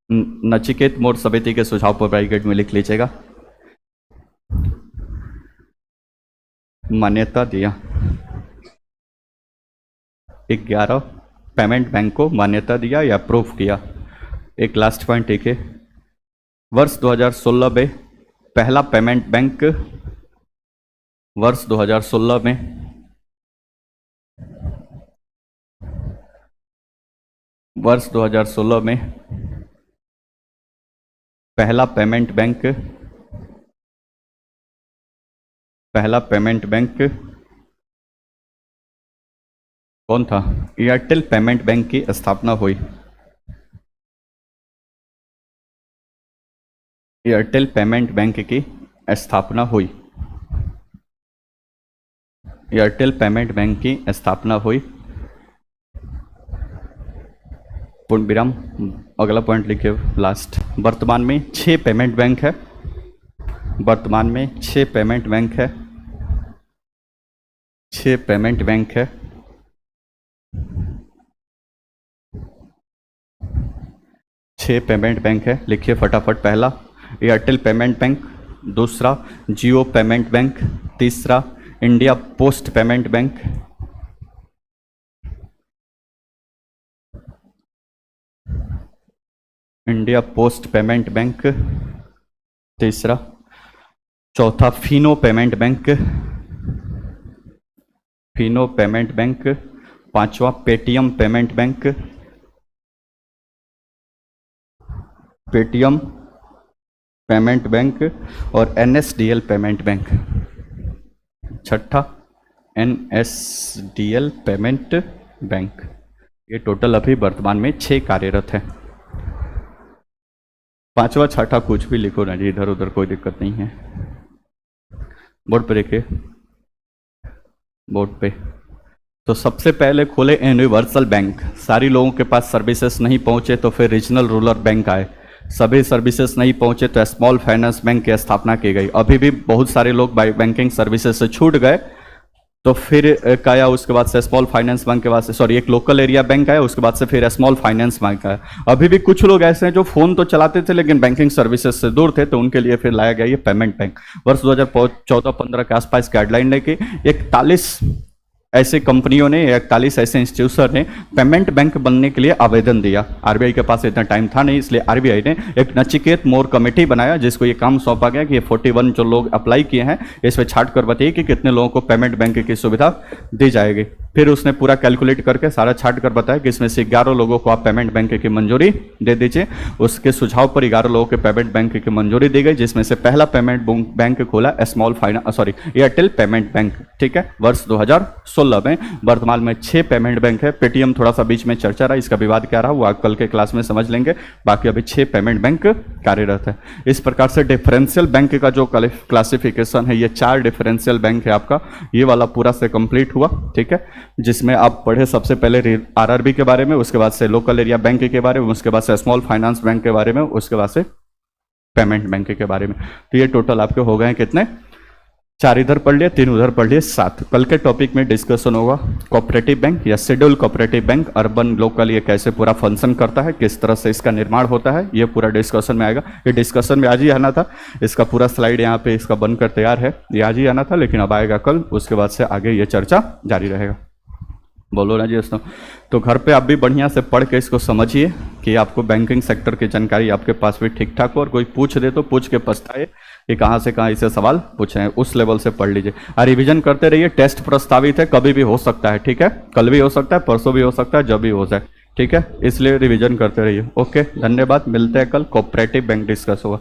नचिकेत मोर समिति के सुझाव पर ब्रैकेट में लिख लीजिएगा, मान्यता दिया। 11 पेमेंट बैंक को मान्यता दिया या अप्रूव किया। एक लास्ट पॉइंट देखिए, वर्ष 2016 में पहला पेमेंट बैंक, वर्ष 2016 में पहला पेमेंट बैंक कौन था? एयरटेल पेमेंट बैंक की स्थापना हुई। एयरटेल पेमेंट बैंक की स्थापना हुई। एयरटेल पेमेंट बैंक की स्थापना हुई। पूर्ण विराम। अगला पॉइंट लिखिए लास्ट। वर्तमान में 6 पेमेंट बैंक है। वर्तमान में 6 पेमेंट बैंक है। 6 पेमेंट बैंक है। 6 पेमेंट बैंक है, लिखिए फटाफट। पहला एयरटेल पेमेंट बैंक, दूसरा जियो पेमेंट बैंक, तीसरा India post payment bank, India post payment bank, तीसरा, चौथा Fino payment bank, Fino payment bank, पांचवा Paytm payment bank, Paytm payment bank और एनएसडीएल पेमेंट बैंक, छठा एनएसडीएल पेमेंट बैंक। ये टोटल अभी वर्तमान में 6 कार्यरत है। पांचवा छठा कुछ भी लिखो ना जी, इधर उधर कोई दिक्कत नहीं है। बोर्ड पे देखिए, बोर्ड पे। तो सबसे पहले खोले यूनिवर्सल बैंक। सारी लोगों के पास सर्विसेज नहीं पहुंचे तो फिर रीजनल रूरल बैंक आए। सभी सर्विसेज नहीं पहुंचे तो स्मॉल फाइनेंस बैंक की स्थापना की गई। अभी भी बहुत सारे लोग बैंकिंग सर्विसेज से छूट गए तो फिर आया, उसके बाद से स्मॉल फाइनेंस बैंक के बाद से एक लोकल एरिया बैंक आया, उसके बाद से फिर स्मॉल फाइनेंस बैंक आया। अभी भी कुछ लोग ऐसे हैं जो फोन तो चलाते थे लेकिन बैंकिंग सर्विसेज से दूर थे, तो उनके लिए फिर लाया गया ये पेमेंट बैंक। वर्ष 2014-15 के आसपास गाइडलाइन लेके 41 ऐसे कंपनियों ने, 41 ऐसे इंस्टीट्यूशन ने पेमेंट बैंक बनने के लिए आवेदन दिया। आरबीआई के पास इतना टाइम था नहीं, इसलिए आरबीआई ने एक नचिकेत मोर कमेटी बनाया जिसको ये काम सौंपा गया कि ये 41 जो लोग अप्लाई किए हैं इस पर छाट कर बताइए कि कितने लोगों को पेमेंट बैंक की सुविधा दी जाएगी। फिर उसने पूरा कैलकुलेट करके सारा छाट कर बताया कि इसमें से 11 लोगों को आप पेमेंट बैंक की मंजूरी दे दीजिए। उसके सुझाव पर 11 लोगों के पेमेंट बैंक की मंजूरी दी गई, जिसमें से पहला पेमेंट बैंक खोला एयरटेल पेमेंट बैंक। ठीक है, वर्ष 2016 में। वर्तमान में 6 पेमेंट बैंक है। पेटीएम थोड़ा सा बीच में चर्चा रहा, इसका विवाद क्या रहा वो आप कल के क्लास में समझ लेंगे। बाकी अभी 6 पेमेंट बैंक कार्यरत है। इस प्रकार से डिफरेंशियल बैंक का जो क्लासिफिकेशन है, ये 4 डिफरेंशियल बैंक है आपका, ये वाला पूरा से कंप्लीट हुआ। ठीक है, जिसमें आप पढ़े सबसे पहले आरआरबी के बारे में, उसके बाद से लोकल एरिया बैंक के बारे में, उसके बाद से स्मॉल फाइनेंस बैंक के बारे में, उसके बाद से पेमेंट बैंक के बारे में। तो ये टोटल आपके हो गए कितने? 4 इधर पढ़ लिए, 3 उधर पढ़ लिए, 7। कल के टॉपिक में डिस्कशन होगा कोऑपरेटिव बैंक या schedule cooperative bank, urban local, ये कैसे पूरा फंक्शन करता है, किस तरह से इसका निर्माण होता है, ये पूरा डिस्कशन में आएगा। ये डिस्कशन में आज ही आना था, इसका पूरा स्लाइड यहाँ पे इसका बनकर तैयार है, ये आज ही आना था लेकिन अब आएगा कल। उसके बाद से आगे ये चर्चा जारी रहेगा। बोलो ना जी दोस्तों। तो घर पे आप भी बढ़िया से पढ़ के इसको समझिए कि आपको बैंकिंग सेक्टर की जानकारी आपके पास भी ठीक ठाक हो, और कोई पूछ दे तो पूछ के पछताए कि कहाँ से कहाँ इसे सवाल पूछे हैं, उस लेवल से पढ़ लीजिए और रिवीजन करते रहिए। टेस्ट प्रस्तावित है, कभी भी हो सकता है। ठीक है, कल भी हो सकता है, परसों भी हो सकता है, जब भी हो जाए। ठीक है, इसलिए रिवीजन करते रहिए। ओके, धन्यवाद। मिलते हैं कल, कोऑपरेटिव बैंक डिस्कस होगा।